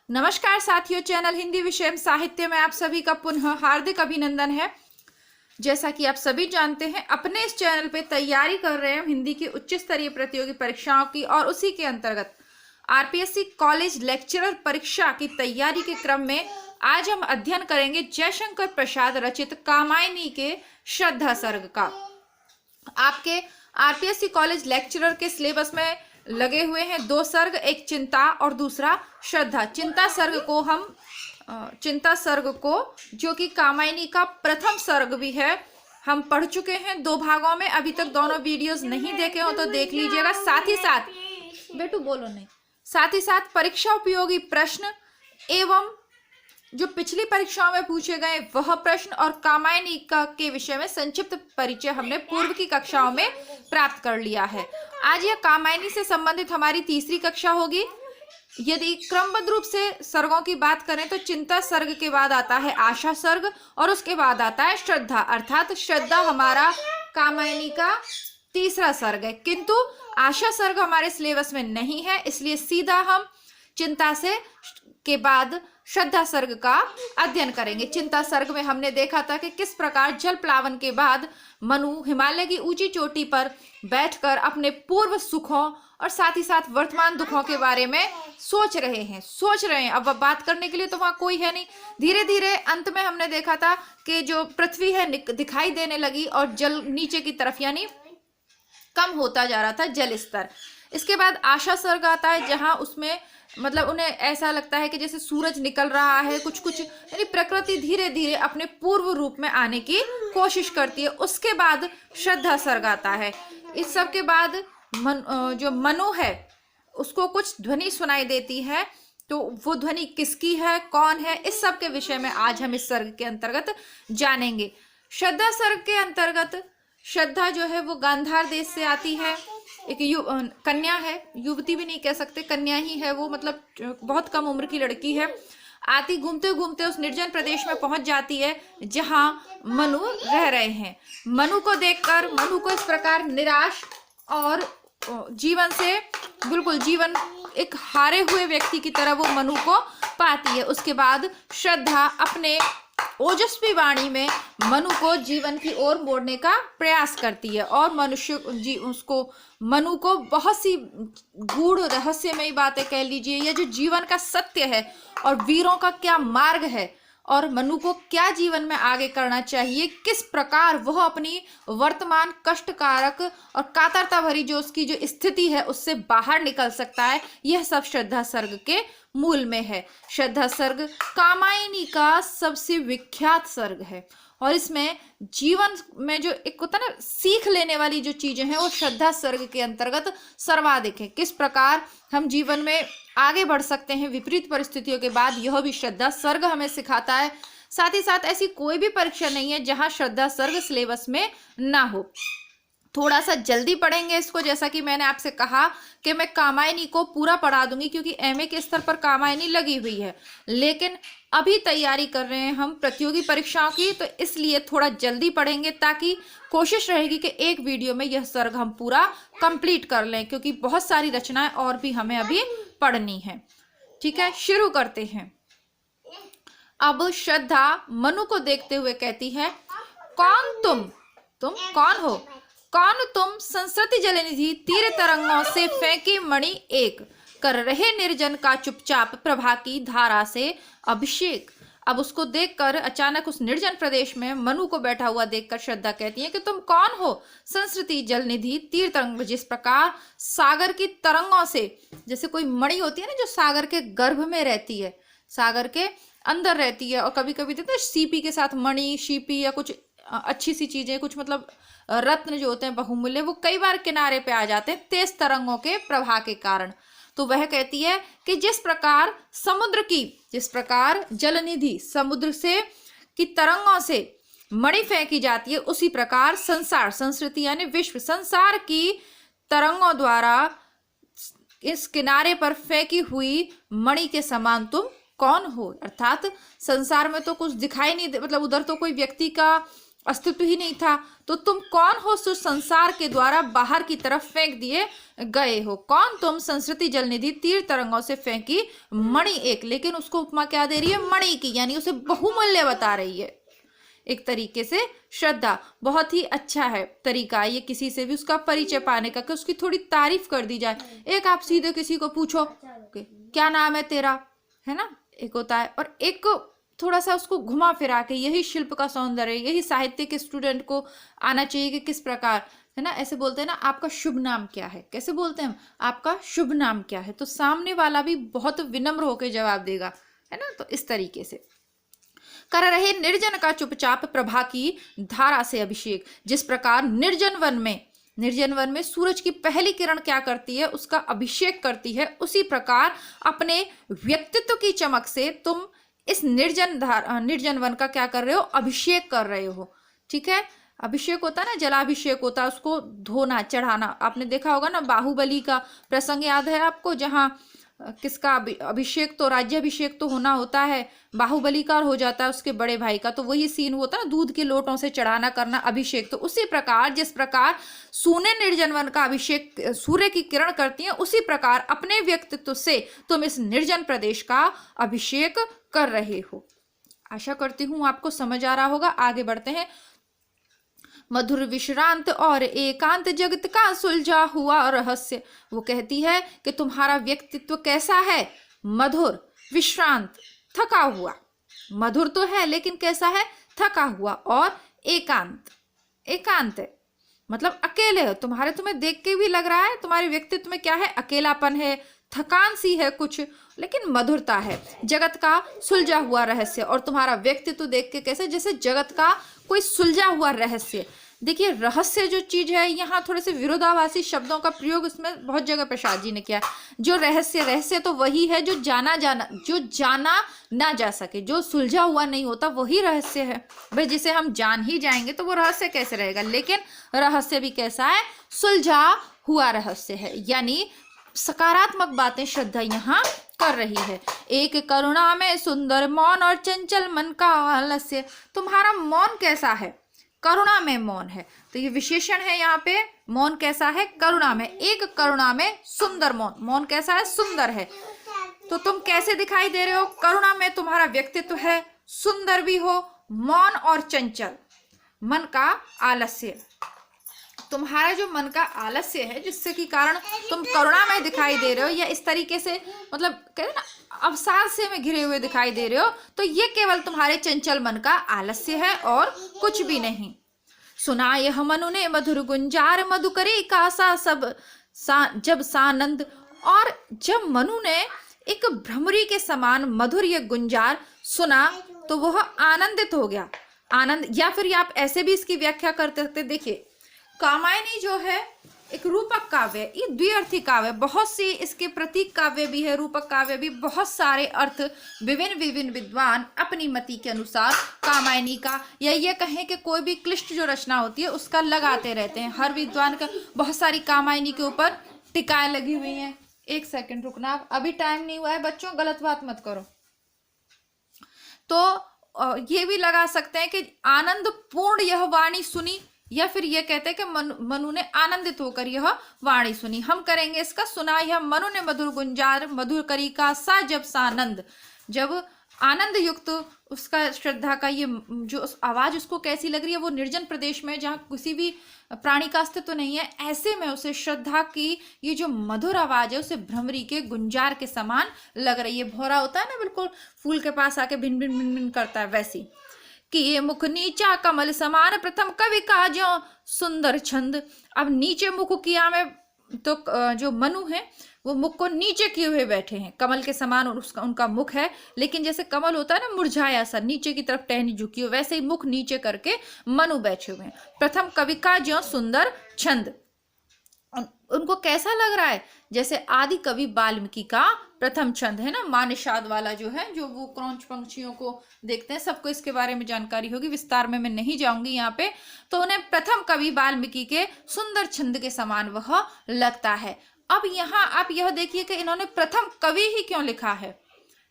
नमस्कार साथियों, चैनल हिंदी विषय साहित्य में आप सभी का पुनः हार्दिक अभिनंदन है। जैसा कि आप सभी जानते हैं, अपने इस चैनल पे तैयारी कर रहे हैं हिंदी की उच्च स्तरीय प्रतियोगी परीक्षाओं की, और उसी के अंतर्गत आरपीएससी कॉलेज लेक्चरर परीक्षा की तैयारी के क्रम में आज हम अध्ययन करेंगे जयशंकर प्रसाद रचित कामायनी के श्रद्धा सर्ग का। आपके आरपीएससी कॉलेज लेक्चरर के सिलेबस में लगे हुए हैं दो सर्ग, एक चिंता और दूसरा श्रद्धा। चिंता सर्ग को जो कि कामायनी का प्रथम सर्ग भी है, हम पढ़ चुके हैं दो भागों में। अभी तक दोनों वीडियोस नहीं देखे हो तो देख लीजिएगा। साथ ही साथ परीक्षा उपयोगी प्रश्न एवं जो पिछली परीक्षाओं में पूछे गए वह प्रश्न और कामायनी का के विषय में संक्षिप्त परिचय हमने पूर्व की कक्षाओं में प्राप्त कर लिया है। आज यह कामायनी से संबंधित हमारी तीसरी कक्षा होगी। यदि क्रमबद्ध रूप से सर्गों की बात करें तो चिंता सर्ग के बाद आता है आशा सर्ग और उसके बाद आता है श्रद्धा, अर्थात श्रद्धा हमारा कामायनी का तीसरा सर्ग है। किंतु आशा सर्ग हमारे सिलेबस में नहीं है, इसलिए सीधा हम चिंता से के बाद श्रद्धा सर्ग का अध्ययन करेंगे। चिंता सर्ग में हमने देखा था कि किस प्रकार जल प्लावन के बाद मनु हिमालय की ऊंची चोटी पर बैठकर अपने पूर्व सुखों और साथ ही साथ वर्तमान दुखों के बारे में सोच रहे हैं। अब बात करने के लिए तो वहां कोई है नहीं। धीरे धीरे अंत में हमने देखा था कि जो पृथ्वी है दिखाई देने लगी और जल नीचे की तरफ यानी कम होता जा रहा था जल स्तर। इसके बाद आशा सर्ग आता है, जहां उसमें मतलब उन्हें ऐसा लगता है कि जैसे सूरज निकल रहा है, कुछ यानी प्रकृति धीरे धीरे अपने पूर्व रूप में आने की कोशिश करती है। उसके बाद श्रद्धा सर्ग आता है। इस सब के बाद जो मनु है उसको कुछ ध्वनि सुनाई देती है, तो वो ध्वनि किसकी है, कौन है, इस सब के विषय में आज हम इस सर्ग के अंतर्गत जानेंगे। श्रद्धा सर्ग के अंतर्गत श्रद्धा जो है वो गांधार देश से आती है। एक कन्या है, युवती भी नहीं कह सकते, कन्या ही है वो, मतलब बहुत कम उम्र की लड़की है। आती घूमते घूमते उस निर्जन प्रदेश में पहुंच जाती है जहां मनु रह रहे हैं। मनु को देखकर मनु को इस प्रकार निराश और जीवन से बिल्कुल जीवन एक हारे हुए व्यक्ति की तरह वो मनु को पाती है। उसके बाद श्रद्धा अपने ओजस्वी वाणी में मनु को जीवन की ओर मोड़ने का प्रयास करती है और मनु को बहुत सी गूढ़ रहस्यमयी बातें कह लीजिए, या जो जीवन का सत्य है और वीरों का क्या मार्ग है और मनु को क्या जीवन में आगे करना चाहिए, किस प्रकार वह अपनी वर्तमान कष्टकारक और कातरता भरी जो उसकी जो स्थिति है उससे बाहर निकल सकता है, यह सब श्रद्धा सर्ग के मूल में है। श्रद्धा सर्ग कामायनी का सबसे विख्यात सर्ग है और इसमें जीवन में जो एक होता है ना सीख लेने वाली जो चीजें हैं वो श्रद्धा सर्ग के अंतर्गत सर्वाधिक है। किस प्रकार हम जीवन में आगे बढ़ सकते हैं विपरीत परिस्थितियों के बाद, यह भी श्रद्धा सर्ग हमें सिखाता है। साथ ही साथ ऐसी कोई भी परीक्षा नहीं है जहां श्रद्धा सर्ग सिलेबस में ना हो। थोड़ा सा जल्दी पढ़ेंगे इसको, जैसा कि मैंने आपसे कहा कि मैं कामायनी को पूरा पढ़ा दूंगी क्योंकि एमए के स्तर पर कामायनी लगी हुई है, लेकिन अभी तैयारी कर रहे हैं हम प्रतियोगी परीक्षाओं की, तो इसलिए थोड़ा जल्दी पढ़ेंगे ताकि कोशिश रहेगी कि एक वीडियो में यह सर्ग हम पूरा कंप्लीट कर लें, क्योंकि बहुत सारी रचनाएं और भी हमें अभी पढ़नी है। ठीक है, शुरू करते हैं। अब श्रद्धा मनु को देखते हुए कहती है, कौन तुम कौन हो? कौन तुम संस्कृति जलनिधि तीर तरंगों से फेंकी मणि एक, कर रहे निर्जन का चुपचाप प्रभा की धारा से अभिषेक। अब उसको देखकर अचानक उस निर्जन प्रदेश में मनु को बैठा हुआ देखकर श्रद्धा कहती है कि तुम कौन हो? संस्कृति जलनिधि तीर तरंग, जिस प्रकार सागर की तरंगों से, जैसे कोई मणि होती है ना जो सागर के गर्भ में रहती है, सागर के अंदर रहती है, और कभी कभी देखते हैं सीपी के साथ मणि, शीपी या कुछ अच्छी सी चीजें, कुछ मतलब रत्न जो होते हैं बहुमूल्य, वो कई बार किनारे पे आ जाते हैं तेज तरंगों के प्रवाह के कारण। तो वह कहती है कि जिस प्रकार जलनिधि समुद्र से की तरंगों से मणि फेंकी जाती है, उसी प्रकार संसार, संस्कृति यानी विश्व, संसार की तरंगों द्वारा इस किनारे पर फेंकी हुई मणि के समान तुम कौन हो? अर्थात संसार में तो कुछ दिखाई नहीं, मतलब उधर तो कोई व्यक्ति का अस्तित्व ही नहीं था, तो तुम कौन हो जो संसार के द्वारा बाहर की तरफ फेंक दिए गए हो। कौन तुम? संस्कृति जलनिधि तीर तरंगों से फेंकी मणि एक। लेकिन उसको उपमा क्या दे रही है? मणि की, यानी उसे बहुमूल्य बता रही है। एक तरीके से श्रद्धा बहुत ही अच्छा है तरीका ये किसी से भी उसका परिचय पाने का, कि उसकी थोड़ी तारीफ कर दी जाए। एक आप सीधे किसी को पूछो कि क्या नाम है तेरा, है ना, एक होता है। और एक थोड़ा सा उसको घुमा फिरा के, यही शिल्प का सौंदर्य, यही साहित्य के स्टूडेंट को आना चाहिए कि किस प्रकार, है ना, ऐसे बोलते हैं ना, आपका शुभ नाम क्या है, कैसे बोलते हैं हम, आपका शुभ नाम क्या है, तो सामने वाला भी बहुत विनम्र होकर जवाब देगा, है ना। तो इस तरीके से कर रहे निर्जन का चुपचाप प्रभा की धारा से अभिषेक। जिस प्रकार निर्जन वन में सूरज की पहली किरण क्या करती है? उसका अभिषेक करती है। उसी प्रकार अपने व्यक्तित्व की चमक से तुम इस निर्जन वन का क्या कर रहे हो? अभिषेक कर रहे हो। ठीक है, अभिषेक होता है ना, जलाभिषेक होता है, उसको धोना, चढ़ाना। आपने देखा होगा ना, बाहुबली का प्रसंग याद है आपको, जहां किसका अभिषेक, तो राज्याभिषेक तो होना होता है, बाहुबली का हो जाता है उसके बड़े भाई का, तो वही सीन होता है ना, दूध के लोटों से चढ़ाना करना अभिषेक। तो उसी प्रकार जिस प्रकार सूने निर्जन वन का अभिषेक सूर्य की किरण करती है, उसी प्रकार अपने व्यक्तित्व से तुम इस निर्जन प्रदेश का अभिषेक कर रहे हो। आशा करती हूं आपको समझ आ रहा होगा। आगे बढ़ते हैं। मधुर विश्रांत और एकांत जगत का सुलझा हुआ रहस्य। वो कहती है कि तुम्हारा व्यक्तित्व कैसा है? मधुर, विश्रांत, थका हुआ। मधुर तो है लेकिन कैसा है? थका हुआ। और एकांत, एकांत है मतलब अकेले हो तुम्हारे, तुम्हें देख के भी लग रहा है तुम्हारे व्यक्तित्व में क्या है? अकेलापन है, थकान सी है कुछ, लेकिन मधुरता है। जगत का सुलझा हुआ रहस्य, और तुम्हारा व्यक्तित्व देख के कैसे? जैसे जगत का कोई सुलझा हुआ रहस्य। देखिए, रहस्य जो चीज है, यहाँ थोड़े से विरोधाभासी शब्दों का प्रयोग इसमें बहुत जगह प्रसाद जी ने किया। जो रहस्य तो वही है जो जाना ना जा सके, जो सुलझा हुआ नहीं होता वही रहस्य है। भाई जिसे हम जान ही जाएंगे तो वो रहस्य कैसे रहेगा? लेकिन रहस्य भी कैसा है? सुलझा हुआ रहस्य है। यानी सकारात्मक बातें श्रद्धा यहाँ कर रही है। एक करुणा में सुंदर मौन और चंचल मन का आलस्य। तुम्हारा मौन कैसा है? करुणा में मौन है, तो ये विशेषण है यहाँ पे। मौन कैसा है? करुणा में। एक करुणा में सुंदर मौन, मौन कैसा है? सुंदर है। तो तुम कैसे दिखाई दे रहे हो? करुणा में तुम्हारा व्यक्तित्व है, सुंदर भी हो, मौन और चंचल, मन का आलस्य। तुम्हारा जो मन का आलस्य है, जिससे कि कारण तुम करुणा में दिखाई दे रहे हो, या इस तरीके से मतलब कहते ना अवसाद से में घिरे हुए दिखाई दे रहे हो, तो ये केवल तुम्हारे चंचल मन का आलस्य है और कुछ भी नहीं। सुना यह मनु ने मधुर गुंजार, मधुकरी का सा सब जब सानंद। और जब मनु ने एक भ्रमरी के समान मधुर ये गुंजार सुना तो वह आनंदित हो गया। आनंद, या फिर आप ऐसे भी इसकी व्याख्या करते सकते। देखिए, कामायनी जो है एक रूपक काव्य, ये द्विअर्थी काव्य, बहुत सी इसके प्रतीक काव्य भी है, रूपक काव्य भी, बहुत सारे अर्थ विभिन्न विद्वान अपनी मति के अनुसार कामायनी का, या ये कहें कि कोई भी क्लिष्ट जो रचना होती है उसका लगाते रहते हैं। हर विद्वान का बहुत सारी कामायनी के ऊपर टिकाएं लगी हुई हैं। एक सेकंड रुकना, अभी टाइम नहीं हुआ है बच्चों, गलत बात मत करो। तो ये भी लगा सकते हैं कि आनंद पूर्ण यह वाणी सुनी, या फिर ये कहते हैं कि मनु ने आनंदित होकर यह वाणी सुनी। हम करेंगे इसका सुना यह मनु ने मधुर गुंजार, मधुर करी का सा जब सानंद। जब आनंद युक्त उसका श्रद्धा का ये जो आवाज उसको कैसी लग रही है, वो निर्जन प्रदेश में जहाँ किसी भी प्राणी का अस्तित्व नहीं है, ऐसे में उसे श्रद्धा की ये जो मधुर आवाज है उसे भ्रमरी के गुंजार के समान लग रही है। भौरा होता है ना, बिल्कुल फूल के पास आके भिन भिन भिन भिन करता है, वैसी। कि ये मुख नीचा कमल समान, प्रथम कवि का जो सुंदर छंद। अब नीचे मुख किया में तो जो मनु है वो मुख को नीचे किए हुए बैठे हैं, कमल के समान उसका उनका मुख है, लेकिन जैसे कमल होता है ना मुरझाया सा, नीचे की तरफ टहनी झुकी हो, वैसे ही मुख नीचे करके मनु बैठे हुए हैं। प्रथम कवि का जो सुंदर छंद, उनको कैसा लग रहा है? जैसे आदि कवि वाल्मीकि का प्रथम छंद है ना, मानिषाद वाला जो है, जो वो क्रौंच पंछियों को देखते हैं, सबको इसके बारे में जानकारी होगी, विस्तार में मैं नहीं जाऊंगी यहाँ पे। तो उन्हें प्रथम कवि वाल्मीकि के सुंदर छंद के समान वह लगता है। अब यहाँ आप यह देखिए कि इन्होंने प्रथम कवि ही क्यों लिखा है,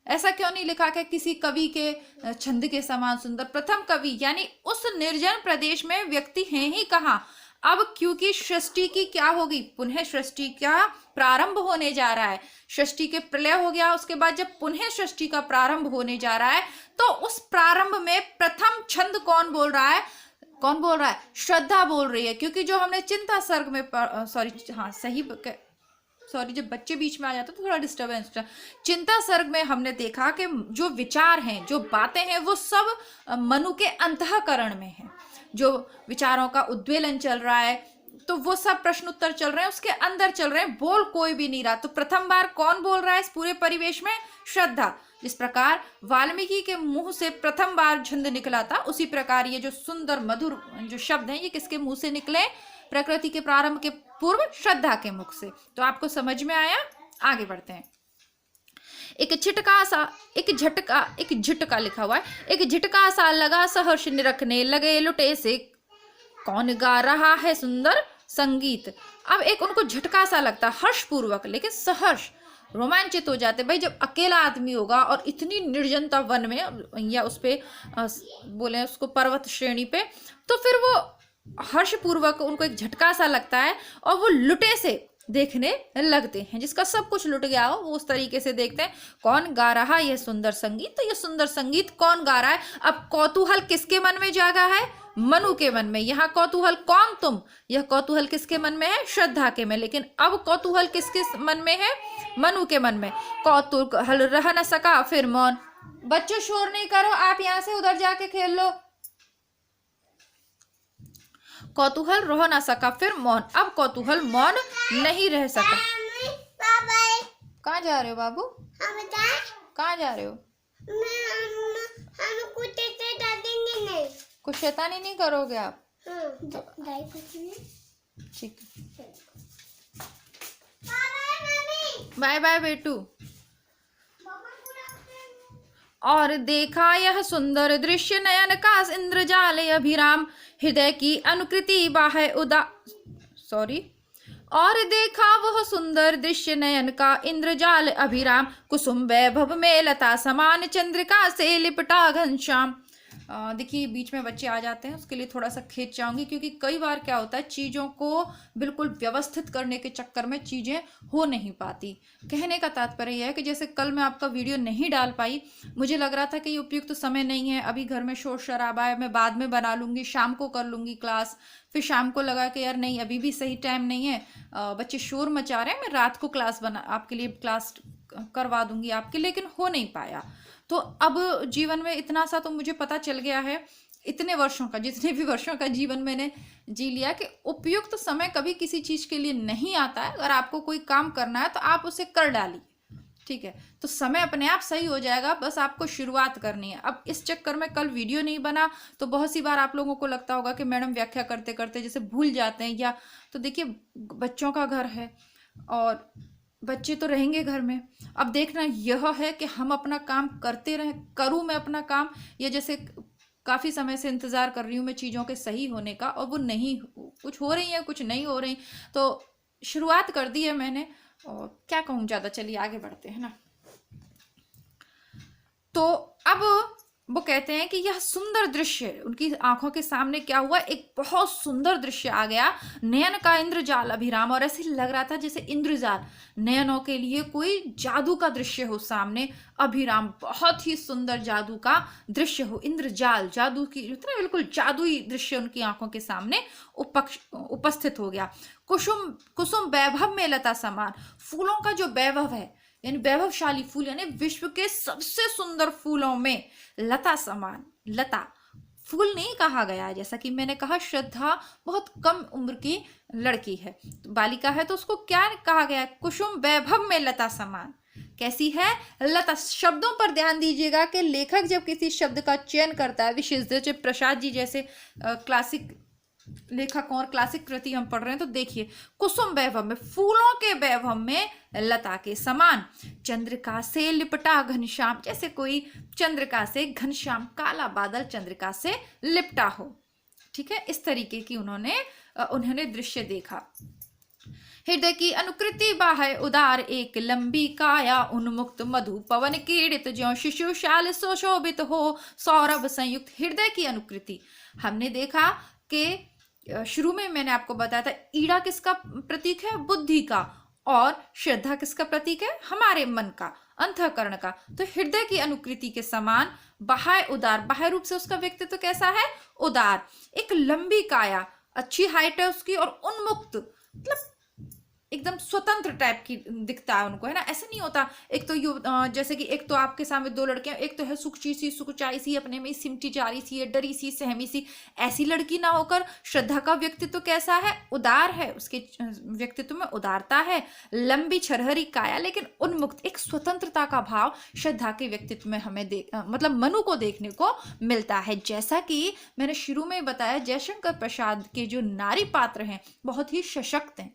ऐसा क्यों नहीं लिखा कि किसी कवि के छंद के समान सुंदर? प्रथम कवि यानी उस निर्जन प्रदेश में व्यक्ति हैं ही कहाँ, अब क्योंकि सृष्टि की क्या होगी, पुनः सृष्टि का प्रारंभ होने जा रहा है, सृष्टि के प्रलय हो गया, उसके बाद जब पुनः सृष्टि का प्रारंभ होने जा रहा है, तो उस प्रारंभ में प्रथम छंद कौन बोल रहा है, कौन बोल रहा है, श्रद्धा बोल रही है। क्योंकि जो हमने चिंता सर्ग में सॉरी जब बच्चे बीच में आ जाते तो थोड़ा डिस्टर्बेंस। चिंता सर्ग में हमने देखा कि जो विचार हैं, जो बातें हैं, वो सब मनु के अंतःकरण में है, जो विचारों का उद्वेलन चल रहा है, तो वो सब प्रश्न उत्तर चल रहे हैं, उसके अंदर चल रहे हैं, बोल कोई भी नहीं रहा। तो प्रथम बार कौन बोल रहा है इस पूरे परिवेश में, श्रद्धा। जिस प्रकार वाल्मीकि के मुंह से प्रथम बार छंद निकला था, उसी प्रकार ये जो सुंदर मधुर जो शब्द हैं, ये किसके मुंह से निकले, प्रकृति के प्रारंभ के पूर्व श्रद्धा के मुख से। तो आपको समझ में आया, आगे बढ़ते हैं। एक झटका लिखा हुआ है, एक झटका सा लगा सहर्ष निरखने लगे लुटे से, कौन गा रहा है सुंदर संगीत। अब एक उनको झटका सा लगता, हर्षपूर्वक, लेकिन सहर्ष, रोमांचित हो जाते। भाई जब अकेला आदमी होगा और इतनी निर्जनता वन में या उस पे बोले उसको पर्वत श्रेणी पे, तो फिर वो हर्षपूर्वक उनको एक झटका सा लगता है और वो लुटे से देखने लगते हैं, जिसका सब कुछ लुट गया हो वो उस तरीके से देखते हैं। कौन गा रहा यह सुंदर संगीत, तो यह सुंदर संगीत कौन गा रहा है। अब कौतूहल किसके मन में जागा है, मनु के मन में। यहाँ कौतूहल कौन तुम, यह कौतूहल किसके मन में है, श्रद्धा के में। लेकिन अब कौतूहल किसके मन में है, मनु के मन में। कौतूहल रह न सका फिर मौन। बच्चों शोर नहीं करो, आप यहाँ से उधर जाके खेल लो। कौतूहल रह ना सका फिर मौन, अब कौतूहल मौन नहीं रह सका। कहाँ जा रहे हो बाबू, कहाँ जा रहे हो, कुछ शैतानी नहीं करोगे आप, ठीक है। बाय बाय बेटू। और देखा यह सुंदर दृश्य नयन का इंद्रजाल अभिराम, हृदय की अनुकृति बाहे और देखा वह सुंदर दृश्य नयन का इंद्रजाल अभिराम, कुसुम वैभव में लता समान चंद्रिका से लिपटा घनश्याम। देखिए बीच में बच्चे आ जाते हैं, उसके लिए थोड़ा सा खींच जाऊंगी, क्योंकि कई बार क्या होता है, चीज़ों को बिल्कुल व्यवस्थित करने के चक्कर में चीज़ें हो नहीं पाती। कहने का तात्पर्य यह है कि जैसे कल मैं आपका वीडियो नहीं डाल पाई, मुझे लग रहा था कि ये उपयुक्त समय नहीं है, अभी घर में शोर शराबा है, मैं बाद में बना लूँगी, शाम को कर लूँगी क्लास। फिर शाम को लगा कि यार नहीं, अभी भी सही टाइम नहीं है, बच्चे शोर मचा रहे हैं, मैं रात को क्लास आपके लिए क्लास करवा दूंगी आपके, लेकिन हो नहीं पाया। तो अब जीवन में इतना सा तो मुझे पता चल गया है, इतने वर्षों का, जितने भी वर्षों का जीवन मैंने जी लिया, कि उपयुक्त समय कभी किसी चीज के लिए नहीं आता है। अगर आपको कोई काम करना है तो आप उसे कर डालिए, ठीक है, तो समय अपने आप सही हो जाएगा, बस आपको शुरुआत करनी है। अब इस चक्कर में कल वीडियो नहीं बना, तो बहुत सी बार आप लोगों को लगता होगा कि मैडम व्याख्या करते करते जैसे भूल जाते हैं, या तो देखिए बच्चों का घर है और बच्चे तो रहेंगे घर में। अब देखना यह है कि हम अपना काम करते रहें, करूं मैं अपना काम, या जैसे काफ़ी समय से इंतज़ार कर रही हूँ मैं चीज़ों के सही होने का, और वो नहीं, कुछ हो रही है कुछ नहीं हो रही, तो शुरुआत कर दी है मैंने, और क्या कहूँ ज़्यादा। चलिए आगे बढ़ते हैं ना। तो अब वो कहते हैं कि यह सुंदर दृश्य, उनकी आंखों के सामने क्या हुआ, एक बहुत सुंदर दृश्य आ गया, नयन का इंद्रजाल अभिराम। और ऐसे लग रहा था जैसे इंद्रजाल, नयनों के लिए कोई जादू का दृश्य हो सामने, अभिराम बहुत ही सुंदर जादू का दृश्य हो, इंद्रजाल जादू की उतना बिल्कुल जादुई दृश्य उनकी आंखों के सामने उपस्थित हो गया। कुसुम वैभव में लता समान, फूलों का जो वैभव है, यानी वैभवशाली फूल, यानी विश्व के सबसे सुंदर फूलों में लता समान, लता फूल नहीं कहा गया है, जैसा कि मैंने कहा श्रद्धा बहुत कम उम्र की लड़की है, तो बालिका है, तो उसको क्या कहा गया है, कुसुम वैभव में लता समान। कैसी है, लता। शब्दों पर ध्यान दीजिएगा कि लेखक जब किसी शब्द का चयन करता है, विशेष प्रसाद जी जैसे क्लासिक लेखक और क्लासिक कृति हम पढ़ रहे हैं, तो देखिए कुसुम वैभव में, फूलों के वैभव में लता के समान, चंद्रिका से लिपटा घनश्याम, जैसे कोई चंद्रिका से घनश्याम, काला बादल चंद्रिका से लिपटा हो, ठीक है, इस तरीके की उन्होंने दृश्य देखा। हृदय की अनुकृति बाह्य उदार, एक लंबी काया उन्मुक्त, मधु पवन कीड़ित ज्यों शिशुशाल सुशोभित हो, सौरभ संयुक्त। हृदय की अनुकृति हमने देखा कि शुरू में मैंने आपको बताया था, ईड़ा किसका प्रतीक है? बुद्धि का। और श्रद्धा किसका प्रतीक है? हमारे मन का, अंतःकरण का। तो हृदय की अनुकृति के समान, बाह्य उदार, बाह्य रूप से उसका व्यक्तित्व कैसा है? उदार। एक लंबी काया, अच्छी हाइट है उसकी, और उन्मुक्त, मतलब एकदम स्वतंत्र टाइप की दिखता है उनको, है ना। ऐसे नहीं होता, एक तो जैसे कि एक तो आपके सामने दो लड़कियां, एक तो है सुखची सी, सुखचाई सी, अपने में सिमटी जा रही सी है, डरी सी, सहमी सी, ऐसी लड़की ना होकर श्रद्धा का व्यक्तित्व कैसा है? उदार है, उसके व्यक्तित्व में उदारता है। लंबी छरहरी काया लेकिन उन्मुक्त, एक स्वतंत्रता का भाव श्रद्धा के व्यक्तित्व में हमें मतलब मनु को देखने को मिलता है। जैसा कि मैंने शुरू में बताया, जयशंकर प्रसाद के जो नारी पात्र हैं बहुत ही सशक्त हैं,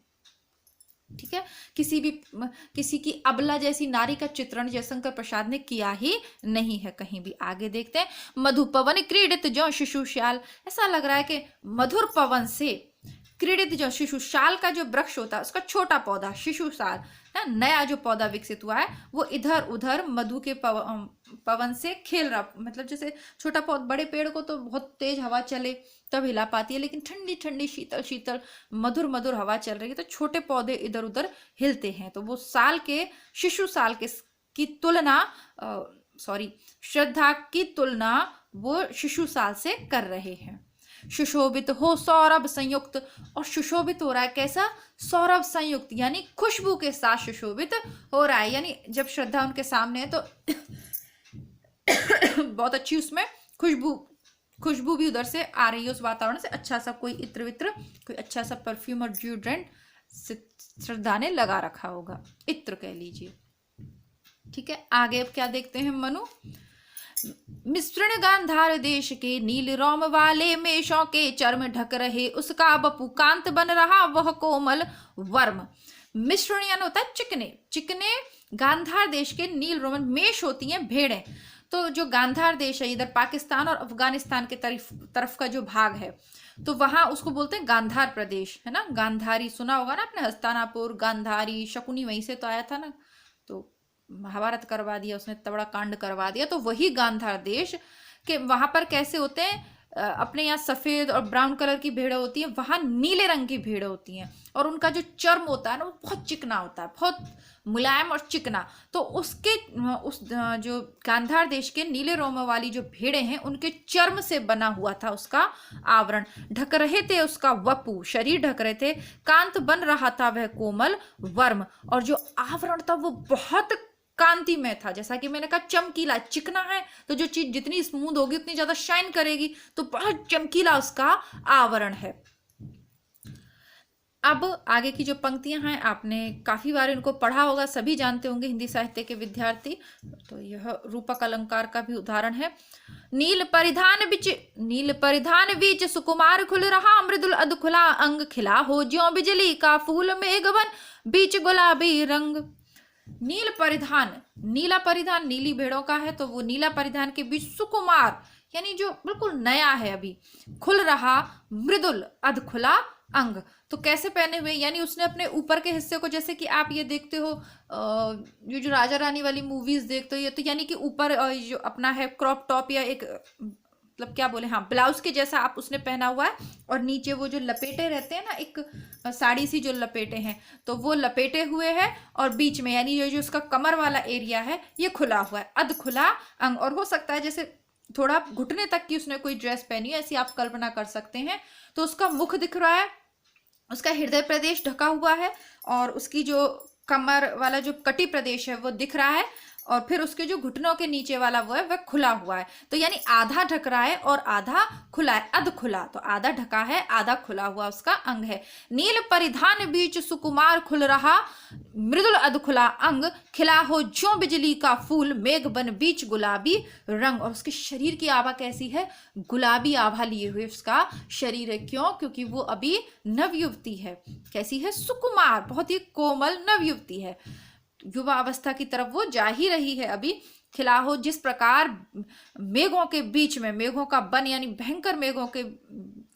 ठीक है। किसी की अबला जैसी नारी का चित्रण जयशंकर प्रसाद ने किया ही नहीं है कहीं भी। आगे देखते हैं, मधु पवन क्रीडित जो शिशुशाल, ऐसा लग रहा है कि मधुर पवन से क्रीडित जो शिशुशाल का जो वृक्ष होता है उसका छोटा पौधा शिशुशाल है, नया जो पौधा विकसित हुआ है वो इधर उधर मधु के पवन से खेल रहा, मतलब जैसे छोटा पौधा, बड़े पेड़ को तो बहुत तेज हवा चले तब हिला पाती है, लेकिन ठंडी ठंडी शीतल शीतल मधुर मधुर हवा चल रही है तो छोटे पौधे इधर उधर हिलते हैं। तो वो साल के शिशु साल के की तुलना श्रद्धा की तुलना वो शिशु साल से कर रहे हैं। सुशोभित हो सौरभ संयुक्त, और सुशोभित हो रहा है कैसा? सौरभ संयुक्त, यानी खुशबू के साथ सुशोभित हो रहा है। यानी जब श्रद्धा उनके सामने है तो बहुत अच्छी उसमें खुशबू भी उधर से आ रही है, उस वातावरण से। अच्छा सा कोई इत्र वित्र, कोई अच्छा सा परफ्यूम और डिओड्रेंट श्रद्धा ने लगा रखा होगा, इत्र कह लीजिए, ठीक है। आगे अब क्या देखते हैं? मनु, मिश्रण गांधार देश के नील रोम वाले मेषों के चर्म ढक रहे, उसका बपू कांत बन रहा वह कोमल वर्म। मिश्रण यानी होता है चिकने, चिकने गांधार देश के नील रोमन, मेष होती हैं भेड़ें। तो जो गांधार देश है इधर पाकिस्तान और अफगानिस्तान के तरफ का जो भाग है तो वहां उसको बोलते हैं गांधार प्रदेश, है ना। गांधारी सुना होगा ना आपने, हस्तिनापुर, गांधारी, शकुनी वहीं से तो आया था ना, तो महाभारत करवा दिया उसने, तबड़ा कांड करवा दिया। तो वही गांधार देश के वहां पर कैसे होते हैं, अपने यहाँ सफेद और ब्राउन कलर की भेड़ें होती हैं, वहां नीले रंग की भेड़ें होती हैं, और उनका जो चर्म होता है ना वो बहुत चिकना होता है, बहुत मुलायम और चिकना। तो उस जो गांधार देश के नीले रोम वाली जो भेड़ें हैं उनके चर्म से बना हुआ था उसका आवरण, ढक रहे थे उसका वपु, शरीर ढक रहे थे, कांत बन रहा था वह कोमल वर्म, और जो आवरण था वो बहुत कांति में था। जैसा कि मैंने कहा चमकीला, चिकना है तो जो चीज जितनी स्मूथ होगी उतनी ज्यादा शाइन करेगी, तो बहुत चमकीला उसका आवरण है। अब आगे की जो पंक्तियां हैं आपने काफी बार इनको पढ़ा होगा, सभी जानते होंगे हिंदी साहित्य के विद्यार्थी। तो यह रूपक अलंकार का भी उदाहरण है। नील परिधान बीच सुकुमार खुल रहा, मृदुल अधखुला अंग खिला हो ज्यों बिजली का फूल मेघवन बीच गुलाबी रंग। नील परिधान, नीला परिधान नीली भेड़ों का है, तो वो नीला परिधान के बीच सुकुमार यानी जो बिल्कुल नया है अभी, खुल रहा, मृदुल अधखुला अंग, तो कैसे पहने हुए, यानी उसने अपने ऊपर के हिस्से को, जैसे कि आप ये देखते हो ये जो राजा रानी वाली मूवीज देखते हो, ये तो यानी कि ऊपर जो अपना है क्रॉप टॉप या एक मतलब क्या बोले, हाँ ब्लाउज के जैसा आप उसने पहना हुआ है, और नीचे वो जो लपेटे रहते हैं ना, एक साड़ी सी जो लपेटे हैं, तो वो लपेटे हुए हैं, और बीच में यानी ये जो उसका कमर वाला एरिया है ये खुला हुआ है, अध खुला अंग। और हो सकता है जैसे थोड़ा घुटने तक की उसने कोई ड्रेस पहनी है, ऐसी आप कल्पना कर सकते हैं। तो उसका मुख दिख रहा है, उसका हृदय प्रदेश ढका हुआ है, और उसकी जो कमर वाला जो कटी प्रदेश है वो दिख रहा है, और फिर उसके जो घुटनों के नीचे वाला वो है वह खुला हुआ है। तो यानी आधा ढक रहा है और आधा खुला है, अध खुला, तो आधा ढका है आधा खुला हुआ उसका अंग है। नील परिधान बीच सुकुमार खुल रहा, मृदुल अध खुला अंग खिला हो ज्यों बिजली का फूल मेघ बन बीच गुलाबी रंग। और उसके शरीर की आभा कैसी है? गुलाबी आभा लिए हुए उसका शरीर है। क्यों? क्योंकि वो अभी नवयुवती है। कैसी है? सुकुमार, बहुत ही कोमल नवयुवती है, युवा अवस्था की तरफ वो जा ही रही है अभी। खिला हो, जिस प्रकार मेघों के बीच में, मेघों का बन यानी भयंकर मेघों के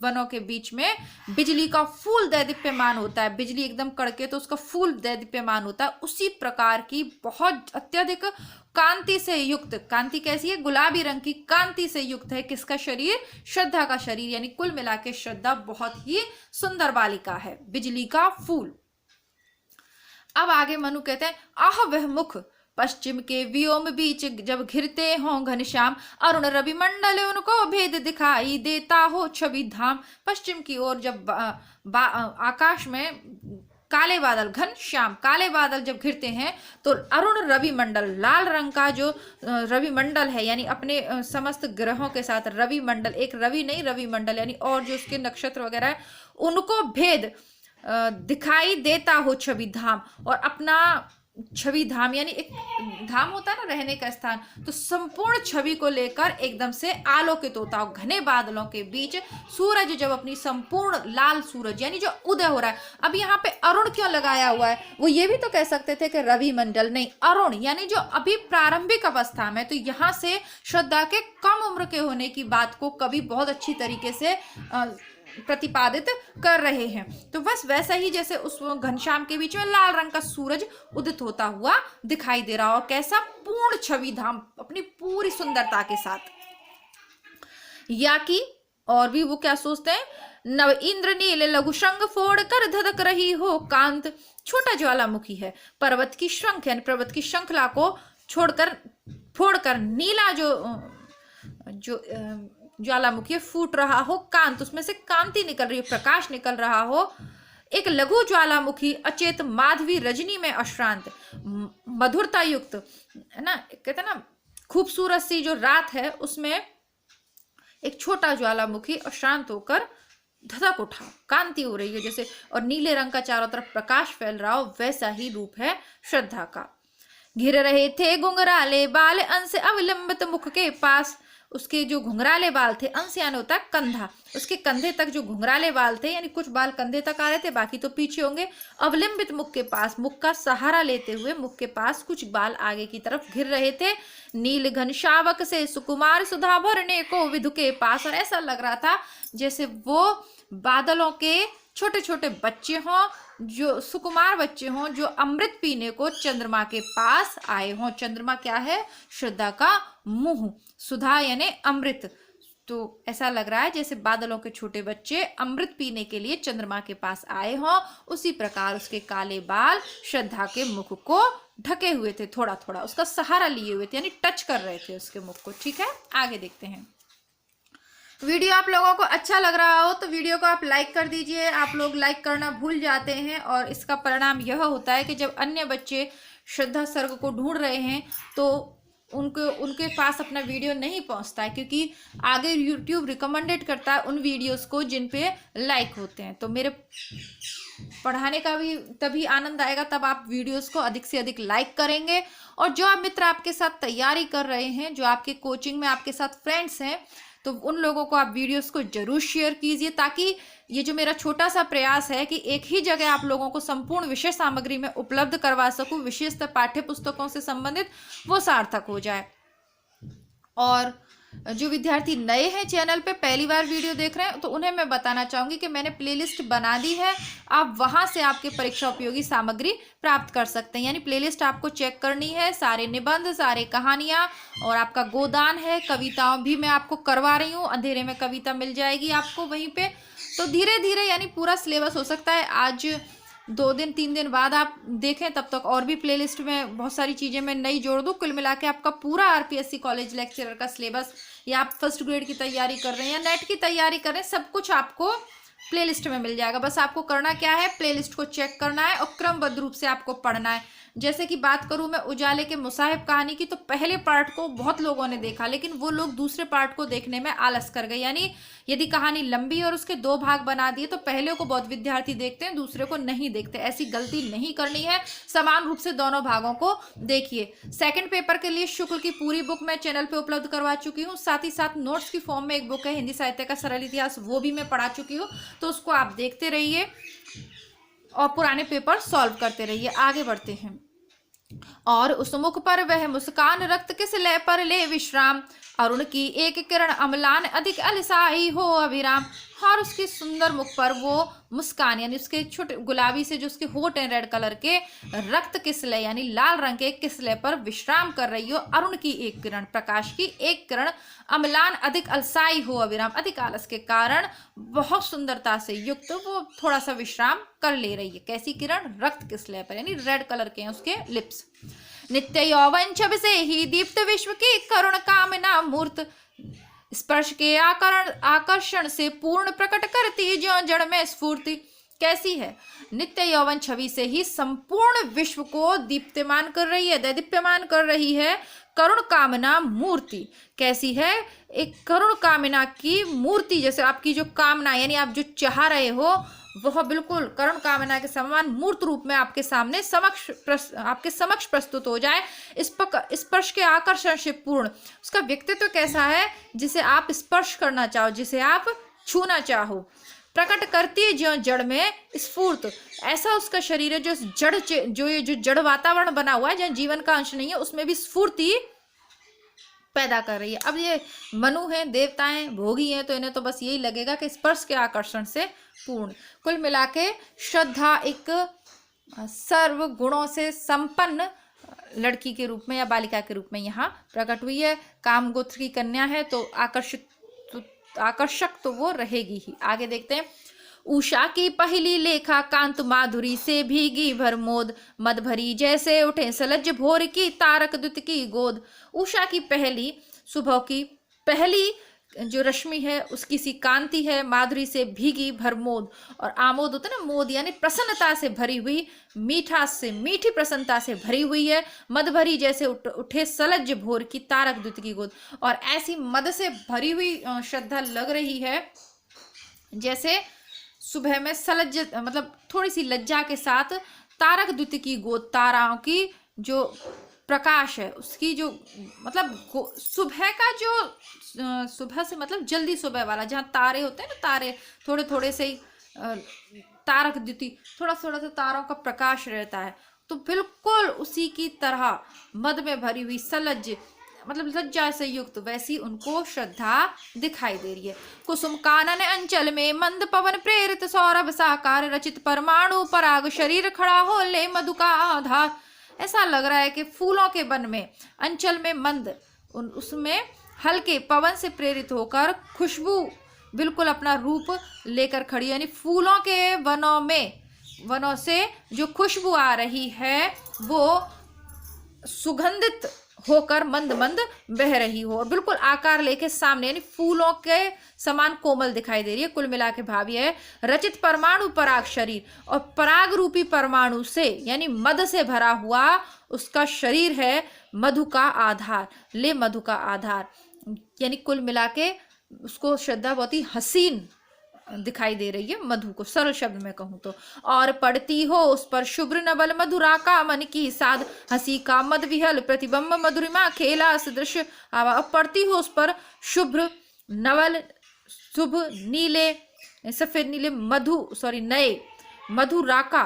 वनों के बीच में बिजली का फूल दैदीप्यमान होता है, बिजली एकदम कड़के तो उसका फूल दैदीप्यमान होता है, उसी प्रकार की बहुत अत्यधिक कांति से युक्त, कांति कैसी है, गुलाबी रंग की कांति से युक्त है किसका शरीर, श्रद्धा का शरीर। यानी कुल मिला के श्रद्धा बहुत ही सुंदर बालिका है, बिजली का फूल। अब आगे मनु कहते हैं, आह वह मुख पश्चिम के व्योम बीच जब घिरते हों घनश्याम, अरुण रवि मंडल उनको भेद दिखाई देता हो छवि धाम। पश्चिम की ओर जब आकाश में काले बादल, घन श्याम काले बादल जब घिरते हैं तो अरुण रवि मंडल, लाल रंग का जो रवि मंडल है, यानी अपने समस्त ग्रहों के साथ रवि मंडल, एक रवि नहीं रवि मंडल यानी और जो उसके नक्षत्र वगैरह है उनको भेद दिखाई देता हो छवि धाम। और अपना छवि धाम यानी एक धाम होता है ना रहने का स्थान, तो संपूर्ण छवि को लेकर एकदम से आलोकित होता हो। घने बादलों के बीच सूरज जब अपनी संपूर्ण, लाल सूरज यानी जो उदय हो रहा है। अब यहाँ पे अरुण क्यों लगाया हुआ है, वो ये भी तो कह सकते थे कि रवि मंडल, नहीं अरुण यानी जो अभी प्रारंभिक अवस्था में। तो यहाँ से श्रद्धा के कम उम्र के होने की बात को कवि बहुत अच्छी तरीके से प्रतिपादित कर रहे हैं। तो बस वैसा ही जैसे उस घनश्याम के बीच में लाल रंग का सूरज उदित होता हुआ दिखाई दे रहा, और कैसा, पूर्ण छवि धाम अपनी पूरी सुंदरता के साथ। या कि और भी वो क्या सोचते हैं, नव इंद्र नील लघु श्रृंग फोड़ कर धधक रही हो कांत। छोटा ज्वालामुखी है, पर्वत की श्रृंख यानी पर्वत की श्रृंखला को छोड़कर फोड़कर नीला जो ज्वालामुखी फूट रहा हो कांत, उसमें से कांति निकल रही हो, प्रकाश निकल रहा हो। एक लघु ज्वालामुखी अचेत माधवी रजनी में अश्रांत, मधुरता युक्त है ना, कहते ना खूबसूरत सी जो रात है उसमें एक छोटा ज्वालामुखी अशांत होकर धधक उठा, कांति हो रही है जैसे, और नीले रंग का चारों तरफ प्रकाश फैल रहा हो, वैसा ही रूप है श्रद्धा का। घिर रहे थे घुंघराले बाल अंश अवलंबित मुख के पास, उसके जो घुंघराले बाल थे, अंश यानी होता है कंधा, उसके कंधे तक जो घुंघराले बाल थे, यानी कुछ बाल कंधे तक आ रहे थे बाकी तो पीछे होंगे। अवलंबित मुख के पास, मुख का सहारा लेते हुए मुख के पास कुछ बाल आगे की तरफ घिर रहे थे। नील घन शावक से सुकुमार सुधा भरने को विधु के पास, और ऐसा लग रहा था जैसे वो बादलों के छोटे छोटे बच्चे हों, जो सुकुमार बच्चे हों, जो अमृत पीने को चंद्रमा के पास आए हों। चंद्रमा क्या है, श्रद्धा का मुंह, सुधा यानी अमृत। तो ऐसा लग रहा है जैसे बादलों के छोटे बच्चे अमृत पीने के लिए चंद्रमा के पास आए हों, उसी प्रकार उसके काले बाल श्रद्धा के मुख को ढके हुए थे, थोड़ा थोड़ा उसका सहारा लिए हुए थे, यानी टच कर रहे थे उसके मुख को। ठीक है, आगे देखते हैं। वीडियो आप लोगों को अच्छा लग रहा हो तो वीडियो को आप लाइक कर दीजिए। आप लोग लाइक करना भूल जाते हैं और इसका परिणाम यह होता है कि जब अन्य बच्चे श्रद्धा सर्ग को ढूंढ रहे हैं तो उनके पास अपना वीडियो नहीं पहुंचता है, क्योंकि आगे यूट्यूब रिकमेंडेड करता है उन वीडियोस को जिन पे लाइक होते हैं। तो मेरे पढ़ाने का भी तभी आनंद आएगा तब आप वीडियोस को अधिक से अधिक लाइक करेंगे। और जो आप मित्र आपके साथ तैयारी कर रहे हैं, जो आपके कोचिंग में आपके साथ फ्रेंड्स हैं, तो उन लोगों को आप वीडियोस को जरूर शेयर कीजिए, ताकि ये जो मेरा छोटा सा प्रयास है कि एक ही जगह आप लोगों को संपूर्ण विषय सामग्री में उपलब्ध करवा सकूं, विशेषतः पाठ्य पुस्तकों से संबंधित, वो सार्थक हो जाए। और जो विद्यार्थी नए हैं चैनल पे, पहली बार वीडियो देख रहे हैं, तो उन्हें मैं बताना चाहूंगी कि मैंने प्लेलिस्ट बना दी है, आप वहां से आपके परीक्षा उपयोगी सामग्री प्राप्त कर सकते हैं। यानी प्लेलिस्ट आपको चेक करनी है, सारे निबंध, सारे कहानियां, और आपका गोदान है, कविताओं भी मैं आपको करवा रही हूँ, अंधेरे में कविता मिल जाएगी आपको वहीं पे। तो धीरे धीरे यानी पूरा सिलेबस हो सकता है आज 2 दिन 3 दिन बाद आप देखें, तब तक और भी प्लेलिस्ट में बहुत सारी चीज़ें मैं नई जोड़ दूँ। कुल मिला के आपका पूरा आरपीएससी कॉलेज लेक्चरर का सिलेबस, या आप फर्स्ट ग्रेड की तैयारी कर रहे हैं या नेट की तैयारी कर रहे हैं, सब कुछ आपको प्लेलिस्ट में मिल जाएगा। बस आपको करना क्या है, प्लेलिस्ट को चेक करना है और क्रमबद्ध रूप से आपको पढ़ना है। जैसे कि बात करूं मैं उजाले के मुसाहिब कहानी की, तो पहले पार्ट को बहुत लोगों ने देखा, लेकिन वो लोग दूसरे पार्ट को देखने में आलस कर गए। यानी यदि कहानी लंबी और उसके 2 भाग बना दिए तो पहले को बहुत विद्यार्थी देखते हैं, दूसरे को नहीं देखते। ऐसी गलती नहीं करनी है, समान रूप से दोनों भागों को देखिए। सेकंड पेपर के लिए शुक्ल की पूरी बुक मैं चैनल पे उपलब्ध करवा चुकी हूँ, साथ ही साथ नोट्स की फॉर्म में एक बुक है हिंदी साहित्य का सरल इतिहास, वो भी मैं पढ़ा चुकी हूँ, तो उसको आप देखते रहिए और पुराने पेपर सॉल्व करते रहिए। आगे बढ़ते हैं। और उस मुख पर वह मुस्कान रक्त किस लय पर ले विश्राम, अरुण की एक किरण अम्लान अधिक अलसाई हो अविराम, और उसके सुंदर मुख पर वो मुस्कान यानी उसके छोटे गुलाबी से जो उसके होठ हैं रेड कलर के, रक्त किसले यानी लाल रंग के किसले पर विश्राम कर रही हो अरुण की एक किरण, प्रकाश की एक किरण, अम्लान अधिक अलसाई हो अविराम, अधिक आलस के कारण बहुत सुंदरता से युक्त वो थोड़ा सा विश्राम कर ले रही है। कैसी किरण? रक्त किसले पर, यानी रेड कलर के हैं उसके लिप्स। नित्य यौवन छब से ही दीप्त विश्व की करुण कामना मूर्त, स्पर्श के आकर्षण से पूर्ण प्रकट करती जो जड़ में स्फूर्ति। कैसी है? नित्य यौवन छवि से ही संपूर्ण विश्व को दीप्यमान कर रही है, दैदीप्यमान कर रही है करुण कामना मूर्ति। कैसी है? एक करुण कामना की मूर्ति, जैसे आपकी जो कामना यानी आप जो चाह रहे हो वह बिल्कुल करुण कामना के समान मूर्त रूप में आपके सामने आपके समक्ष प्रस्तुत हो जाए। स्पर्श के आकर्षण से पूर्ण, उसका व्यक्तित्व कैसा है? जिसे आप स्पर्श करना चाहो, जिसे आप छूना चाहो। प्रकट करती है जो जड़ में स्फूर्त, ऐसा उसका शरीर है जो ये जड़ वातावरण बना हुआ है जहाँ जीवन का अंश नहीं है उसमें भी स्फूर्ति पैदा कर रही है। अब ये मनु हैं, देवताएं, भोगी हैं, तो इन्हें तो बस यही लगेगा कि स्पर्श के आकर्षण से पूर्ण। कुल मिला के श्रद्धा एक सर्व गुणों से संपन्न लड़की के रूप में या बालिका के रूप में यहाँ प्रकट हुई है। काम गोत्र की कन्या है तो आकर्षक तो वो रहेगी ही। आगे देखते हैं। उषा की पहली लेखा कांत माधुरी से भीगी भरमोद, मद भरी जैसे उठे सलज भोर की तारक दुत की गोद। उषा की पहली, सुबह की पहली जो रश्मि है उसकी सी कांति है, माधुरी से भीगी भरमोद, और आमोद होता है ना, मोद यानी प्रसन्नता से भरी हुई, मीठास से मीठी प्रसन्नता से भरी हुई है। मद भरी जैसे उठे सलज भोर की तारक दुत की गोद, और ऐसी मद से भरी हुई श्रद्धा लग रही है जैसे सुबह में सलज मतलब थोड़ी सी लज्जा के साथ तारक द्युत की गोद, ताराओं की जो प्रकाश है उसकी जो मतलब सुबह का जो सुबह से मतलब जल्दी सुबह वाला, जहाँ तारे होते हैं ना, तारे थोड़े थोड़े से ही तारक द्युति थोड़ा थोड़ा सा तारों का प्रकाश रहता है, तो बिल्कुल उसी की तरह मद में भरी हुई सलज मतलब लज्जा से युक्त वैसी उनको श्रद्धा दिखाई दे रही है। कुसुम कानन अंचल में मंद पवन प्रेरित सौरभ साकार रचित परमाणु पराग शरीर खड़ा हो ले मधु का आधार। ऐसा लग रहा है कि फूलों के वन में, अंचल में मंद, उसमें हल्के पवन से प्रेरित होकर खुशबू बिल्कुल अपना रूप लेकर खड़ी, यानी फूलों के वनों में, वनों से जो खुशबू आ रही है वो सुगंधित होकर मंद मंद बह रही हो और बिल्कुल आकार लेके सामने यानी फूलों के समान कोमल दिखाई दे रही है। कुल मिला के भाव यह है, रचित परमाणु पराग शरीर, और पराग रूपी परमाणु से यानी मद से भरा हुआ उसका शरीर है मधु का आधार, ले मधु का आधार, यानी कुल मिला के उसको श्रद्धा बहुत ही हसीन दिखाई दे रही है मधु को, सरल शब्द में कहूँ तो। और पड़ती हो उस पर शुभ्र नवल मधुरा का मन की साध, हंसी का मद विहल प्रतिबंब मधुरिमा खेला सदृश आवा। अब पड़ती हो उस पर शुभ्र नवल, शुभ नीले, सफेद नीले नए मधु राका,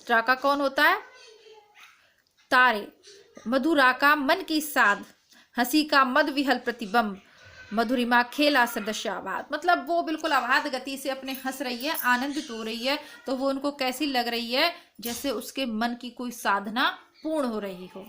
राका कौन होता है? तारे। मधु राका मन की साध, हंसी का मद विहल प्रतिबंब मधुरिमा खेला सदस्य आवाद, मतलब वो बिल्कुल आवाद गति से अपने हंस रही है, आनंदित हो रही है, तो वो उनको कैसी लग रही है? जैसे उसके मन की कोई साधना पूर्ण हो रही हो।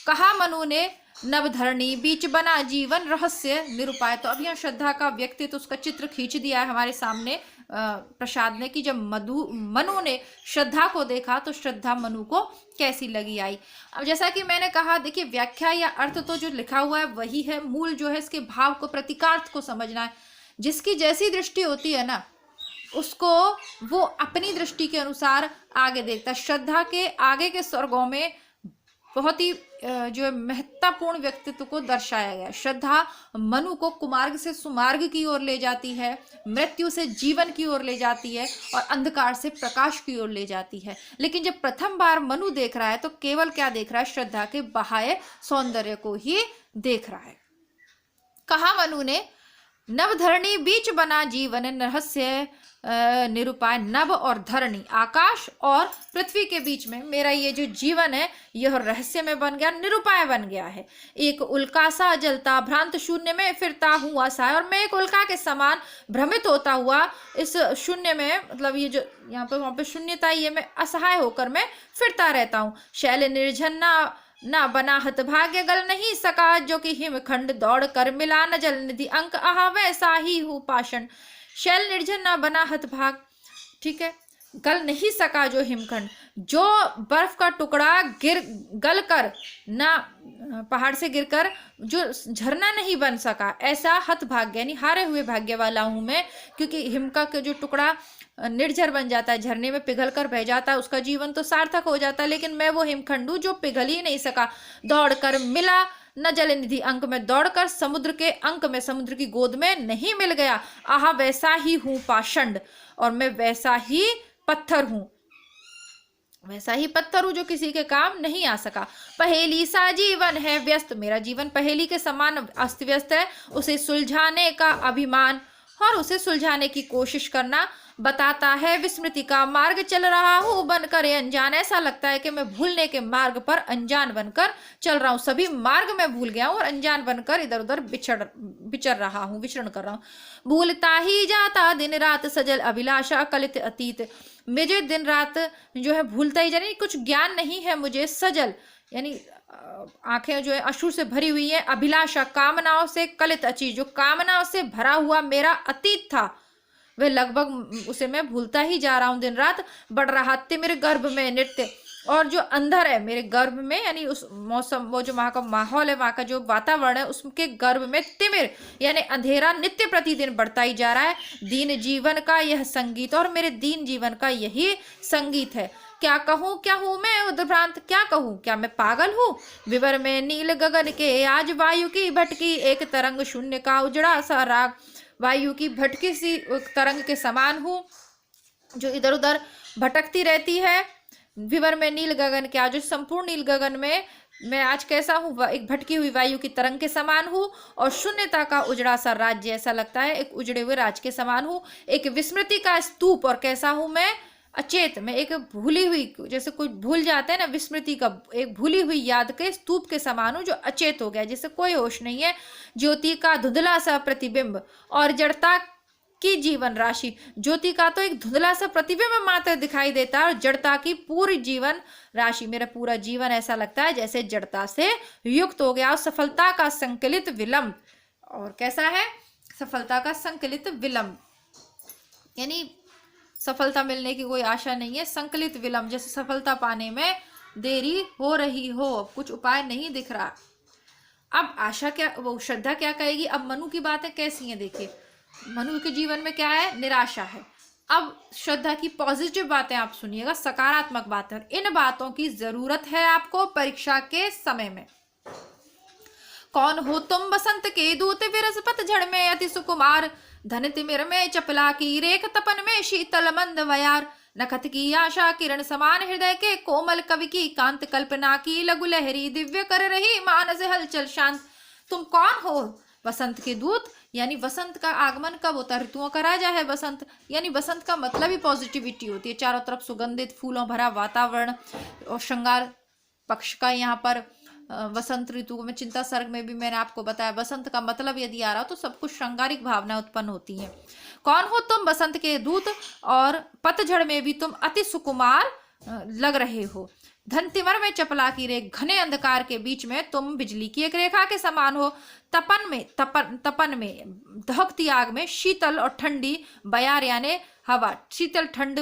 कहा मनु ने नवधरणी बीच बना जीवन रहस्य निरुपाय। तो अब यहाँ श्रद्धा का व्यक्तित्व तो उसका चित्र खींच दिया है हमारे सामने प्रसाद ने, कि जब मनु ने श्रद्धा को देखा तो श्रद्धा मनु को कैसी लगी आई। अब जैसा कि मैंने कहा, देखिए व्याख्या या अर्थ तो जो लिखा हुआ है वही है, मूल जो है इसके भाव को, प्रतीकार्थ को समझना है। जिसकी जैसी दृष्टि होती है ना उसको वो अपनी दृष्टि के अनुसार आगे देखता है। श्रद्धा के आगे के स्वर्गों में बहुत ही जो महत्वपूर्ण व्यक्तित्व को दर्शाया गया। श्रद्धा मनु को कुमार्ग से सुमार्ग की ओर ले जाती है, मृत्यु से जीवन की ओर ले जाती है और अंधकार से प्रकाश की ओर ले जाती है। लेकिन जब प्रथम बार मनु देख रहा है तो केवल क्या देख रहा है? श्रद्धा के बाह्य सौंदर्य को ही देख रहा है। कहा मनु ने नवधरणी बीच बना जीवन रहस्य निरुपाय नभ और धरणी, आकाश और पृथ्वी के बीच में मेरा ये जो जीवन है यह रहस्य में बन गया, निरुपाय बन गया है। एक उल्का सा जलता भ्रांत शून्य में फिरता हूँ असहाय, और मैं एक उल्का के समान भ्रमित होता हुआ इस शून्य में, मतलब ये जो यहाँ पे वहां पे शून्यता, ये मैं असहाय होकर मैं फिरता रहता हूँ। शैल निर्जन ना बना हतभाग्य, गल नहीं सका जो कि हिमखंड, दौड़ कर मिला न जल निधि अंक, आहा वैसा ही हूँ पाषाण। शैल निर्जन ना बना हतभाग, ठीक है, गल नहीं सका जो हिमखंड, जो बर्फ का टुकड़ा गल कर ना, पहाड़ से गिरकर जो झरना नहीं बन सका, ऐसा हतभाग्य यानी हारे हुए भाग्य वाला हूं मैं। क्योंकि हिम का जो टुकड़ा निर्जर बन जाता है, झरने में पिघल कर बह जाता है, उसका जीवन तो सार्थक हो जाता है, लेकिन मैं वो हिमखंड हूं जो पिघल ही नहीं सका। दौड़ कर मिला न जल निधि अंक में, दौड़कर समुद्र के अंक में, समुद्र की गोद में नहीं मिल गया। आहा वैसा ही हूं पाषंड, और मैं वैसा ही पत्थर हूं, वैसा ही पत्थर हूं जो किसी के काम नहीं आ सका। पहेली सा जीवन है व्यस्त, मेरा जीवन पहेली के समान अस्त व्यस्त है। उसे सुलझाने का अभिमान और उसे सुलझाने की कोशिश करना बताता है विस्मृति का मार्ग, चल रहा हूं बनकर अनजान, ऐसा लगता है कि मैं भूलने के मार्ग पर अनजान बनकर चल रहा हूं। सभी मार्ग मैं भूल गया हूं और अनजान बनकर इधर उधर विचर रहा हूं, विचरण कर रहा हूं। भूलता ही जाता दिन रात सजल अभिलाषा कलित अतीत, मुझे दिन रात जो है भूलता ही जा रही, कुछ ज्ञान नहीं है मुझे। सजल यानी आंखें जो है अश्रु से भरी हुई है, अभिलाषा कामनाओं से, कलित अचीज जो कामनाओं से भरा हुआ मेरा अतीत था वह लगभग उसे मैं भूलता ही जा रहा हूं दिन रात। बढ़ रहा तिमिर गर्भ में नृत्य, और जो अंधर है मेरे गर्भ में, यानी उस मौसम, वो जो वहां का माहौल है, वहां का जो वातावरण है, उसके गर्भ में तिमिर यानी अंधेरा नित्य प्रतिदिन बढ़ता ही जा रहा है। दीन जीवन का यह संगीत, और मेरे दीन जीवन का यही संगीत है। क्या कहूँ क्या हूँ मैं उद्भ्रांत, क्या कहूँ क्या मैं पागल हूँ। विवर में नील गगन के आज वायु की भटकी, एक तरंग शून्य का उजड़ा सा राग, वायु की भटकी सी तरंग के समान हूँ जो इधर उधर भटकती रहती है। विवर में नील गगन के, आज संपूर्ण नील गगन में मैं आज कैसा हूँ, एक भटकी हुई वायु की तरंग के समान हूँ, और शून्यता का उजड़ा सा राज्य, ऐसा लगता है एक उजड़े हुए राज के समान हूँ। एक विस्मृति का स्तूप, और कैसा हूँ मैं अचेत, मैं एक भूली हुई, जैसे कोई भूल जाते हैं ना, विस्मृति का एक भूली हुई याद के स्तूप के समान हूँ जो अचेत हो गया, जिसे कोई होश नहीं है। ज्योति का धुंधला सा प्रतिबिंब और जड़ता की जीवन राशि, ज्योति का तो एक धुंधला सा प्रतिबिंब मात्र दिखाई देता है, और जड़ता की पूरी जीवन राशि, मेरा पूरा जीवन ऐसा लगता है जैसे जड़ता से युक्त हो गया। और सफलता का संकलित विलंब, और कैसा है सफलता का संकलित विलंब, यानी सफलता मिलने की कोई आशा नहीं है। संकलित विलंब, जैसे सफलता पाने में देरी हो रही हो, कुछ उपाय नहीं दिख रहा। अब आशा क्या, वो श्रद्धा क्या कहेगी। अब मनु की बातें कैसी हैं, देखिए मनु के जीवन में क्या है, निराशा है। अब श्रद्धा की पॉजिटिव बातें आप सुनिएगा, सकारात्मक बातें, और इन बातों की जरूरत है आपको परीक्षा के समय में। कौन हो तुम बसंत के दूत, विरस पतझड़ में अति सुकुमार, धन तिमिर में चपला की रेख, तपन में शीतल मंद वयार, नखत की आशा किरण समान, हृदय के कोमल कवि की कांत, कल्पना की लघु लहरी दिव्य कर रही मानस हलचल शांत। तुम कौन हो, वसंत के दूत, यानी वसंत का आगमन कब होता है, ऋतुओं का राजा है वसंत, यानी वसंत का मतलब ही पॉजिटिविटी होती है। चारों तरफ सुगंधित फूलों भरा वातावरण, और श्रृंगार पक्ष का यहाँ पर वसंत ऋतु में, चिंता सर्ग में भी मैंने आपको बताया वसंत का मतलब यदि आ रहा हो तो सब कुछ श्रृंगारिक भावना उत्पन्न होती है। कौन हो तुम बसंत के दूत, और पतझड़ में भी तुम अति सुकुमार लग रहे हो। धन तिमर में चपला की रेख, घने अंधकार के बीच में तुम बिजली की एक रेखा के समान हो। तपन में दहकती आग में शीतल और ठंडी बयार यानी हवा, शीतल ठंड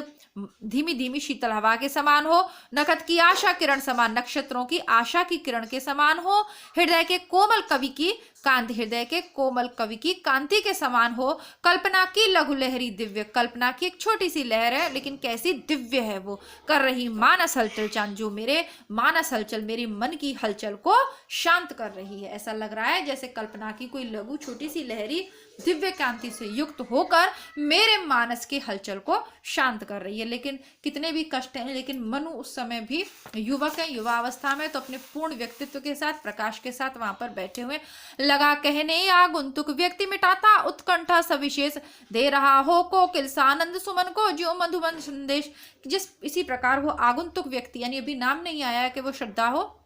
धीमी धीमी शीतल हवा के समान हो। नखत की आशा किरण समान, नक्षत्रों की आशा की किरण के समान हो। हृदय के कोमल कवि की कांति, हृदय के कोमल कवि की कांति के समान हो। कल्पना की लघु लहरी दिव्य, कल्पना की एक छोटी सी लहर है लेकिन कैसी दिव्य है वो, कर रही मानस हलचल चांद, जो मेरे मानस हलचल, मेरे मन की हलचल को शांत कर रही है। ऐसा लग रहा है जैसे कल्पना की कोई लघु छोटी सी लहरी दिव्य कांति से युक्त होकर मेरे मानस की हलचल को शांत कर रही है। है, लेकिन कितने भी कष्ट हैं, लेकिन मनु उस समय भी युवक है, युवावस्था में, तो अपने पूर्ण व्यक्तित्व के साथ, प्रकाश के साथ वहां पर बैठे हुए। लगा कहने आगुंतुक व्यक्ति मिटाता उत्कंठा सविशेष, दे रहा हो कोकिल सानंद सुमन को जो मधुबन संदेश। जिस इसी प्रकार वो आगुंतुक व्यक्ति, यानी अभी नाम नहीं आया है कि वो श्रद्धा हो,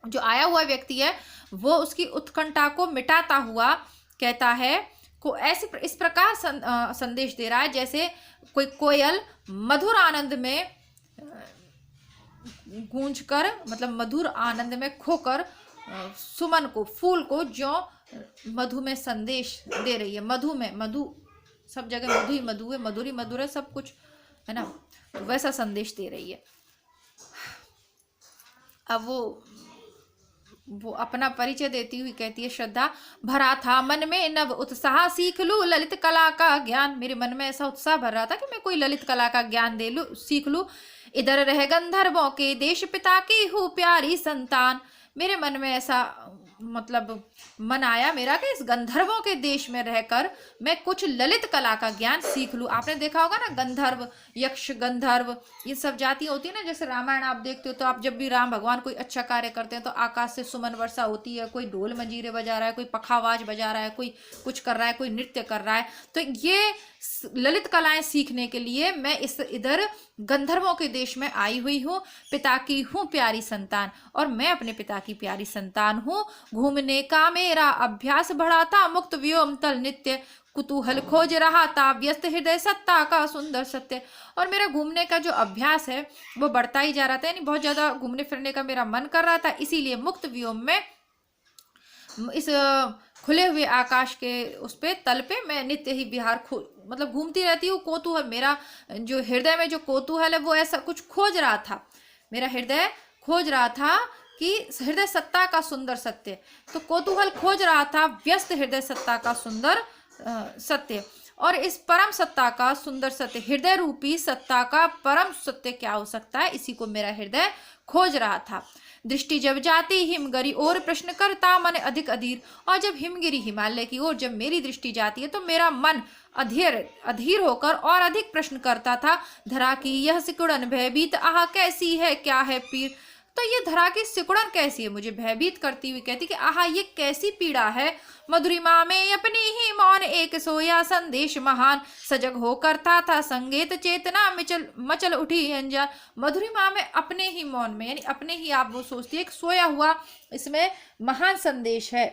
जो आया हुआ व्यक्ति है वो उसकी उत्कंठा को मिटाता हुआ कहता है को ऐसे इस प्रकार संदेश दे रहा है जैसे कोई कोयल मधुर आनंद में गूंज कर, मतलब मधुर आनंद में खोकर सुमन को, फूल को जो मधु में संदेश दे रही है। मधु में, मधु सब जगह मधु ही मधु है, मधुर ही मधुर है, सब कुछ है ना, तो वैसा संदेश दे रही है। अब वो अपना परिचय देती हुई कहती है, श्रद्धा भरा था मन में नव उत्साह, सीख लूं ललित कला का ज्ञान। मेरे मन में ऐसा उत्साह भर रहा था कि मैं कोई ललित कला का ज्ञान दे लूं, सीख लूं। इधर रह गंधर्वों के देश, पिता की हूँ प्यारी संतान। मेरे मन में ऐसा मतलब मन आया मेरा कि इस गंधर्वों के देश में रहकर मैं कुछ ललित कला का ज्ञान सीख लूं। आपने देखा होगा ना, गंधर्व, यक्ष, गंधर्व, ये सब जातियां होती है ना। जैसे रामायण आप देखते हो तो आप जब भी राम भगवान कोई अच्छा कार्य करते हैं तो आकाश से सुमन वर्षा होती है, कोई ढोल मंजीरे बजा रहा है, कोई पखावाज बजा रहा है, कोई कुछ कर रहा है, कोई नृत्य कर रहा है। तो ये ललित कलाएं सीखने के लिए मैं इस इधर गंधर्वों के देश में आई हुई हूँ। पिता की हूँ प्यारी संतान, और मैं अपने पिता की प्यारी संतान हूँ। घूमने का मेरा अभ्यास बढ़ा था, मुक्त व्योम तल नित्य, कुतूहल खोज रहा था, व्यस्त हृदय सत्ता का सुंदर सत्य। और मेरा घूमने का जो अभ्यास है वो बढ़ता ही जा रहा था, यानी बहुत ज्यादा घूमने फिरने का मेरा मन कर रहा था। इसीलिए मुक्त व्योम में, इस खुले हुए आकाश के उस पे तल पे मैं नित्य ही विहार मतलब घूमती रहती हूँ। कौतूहल, मेरा जो हृदय में जो कौतूहल है वो ऐसा कुछ खोज रहा था, मेरा हृदय खोज रहा था कि हृदय सत्ता का सुंदर सत्य। तो कौतूहल खोज रहा था व्यस्त हृदय सत्ता का सुंदर सत्य। और इस परम सत्ता का सुंदर सत्य, हृदय रूपी सत्ता का परम सत्य क्या हो सकता है, इसी को मेरा हृदय खोज रहा था। दृष्टि जब जाती हिमगिरी और प्रश्न करता मन अधिक अधीर। और जब हिमगिरी हिमालय की ओर जब मेरी दृष्टि जाती है तो मेरा मन अधीर होकर और अधिक प्रश्न करता था। धरा की यह सिकुड़न भयभीत, आह कैसी है क्या है पीर। तो ये धरा की सिकुड़न कैसी है, मुझे भयभीत करती हुई कहती कि आहा ये कैसी पीड़ा है। मधुरिमा में अपनी ही मौन एक सोया संदेश महान, सजग हो करता था संगीत चेतना मचल उठी अंजान। मधुरिमा में अपने ही मौन में, यानी अपने ही आप वो सोचती है, एक सोया हुआ इसमें महान संदेश है।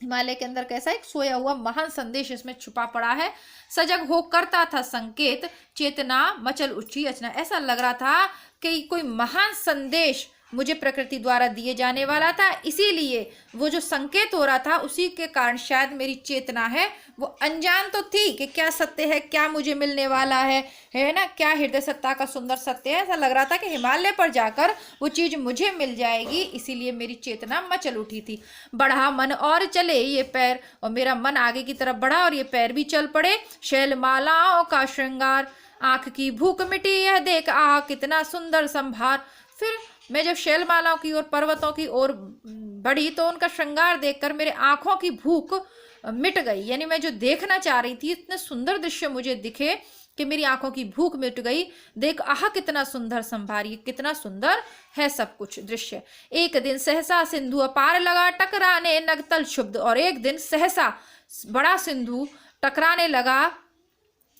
हिमालय के अंदर कैसा एक सोया हुआ महान संदेश इसमें छुपा पड़ा है। सजग हो करता था संकेत चेतना मचल उठी अचना। ऐसा लग रहा था कि कोई महान संदेश मुझे प्रकृति द्वारा दिए जाने वाला था, इसीलिए वो जो संकेत हो रहा था उसी के कारण शायद मेरी चेतना है वो अनजान तो थी कि क्या सत्य है, क्या मुझे मिलने वाला है ना, क्या हृदय सत्ता का सुंदर सत्य है। ऐसा लग रहा था कि हिमालय पर जाकर वो चीज मुझे मिल जाएगी, इसीलिए मेरी चेतना मचल उठी थी। बढ़ा मन और चले ये पैर, और मेरा मन आगे की तरफ बढ़ा और ये पैर भी चल पड़े। शैलमालाओं का श्रृंगार, आंख की भूख मिटी यह देख आह कितना सुंदर संभार। फिर मैं जब शैलमालाओं की ओर, पर्वतों की ओर बढ़ी तो उनका श्रृंगार देखकर मेरे आंखों की भूख मिट गई। यानी मैं जो देखना चाह रही थी, इतने सुंदर दृश्य मुझे दिखे कि मेरी आंखों की भूख मिट गई। देख आह कितना सुंदर संभार, ये कितना सुंदर है सब कुछ दृश्य। एक दिन सहसा सिंधु अपार लगा टकराने नगतल शुब्ध, और एक दिन सहसा बड़ा सिंधु टकराने लगा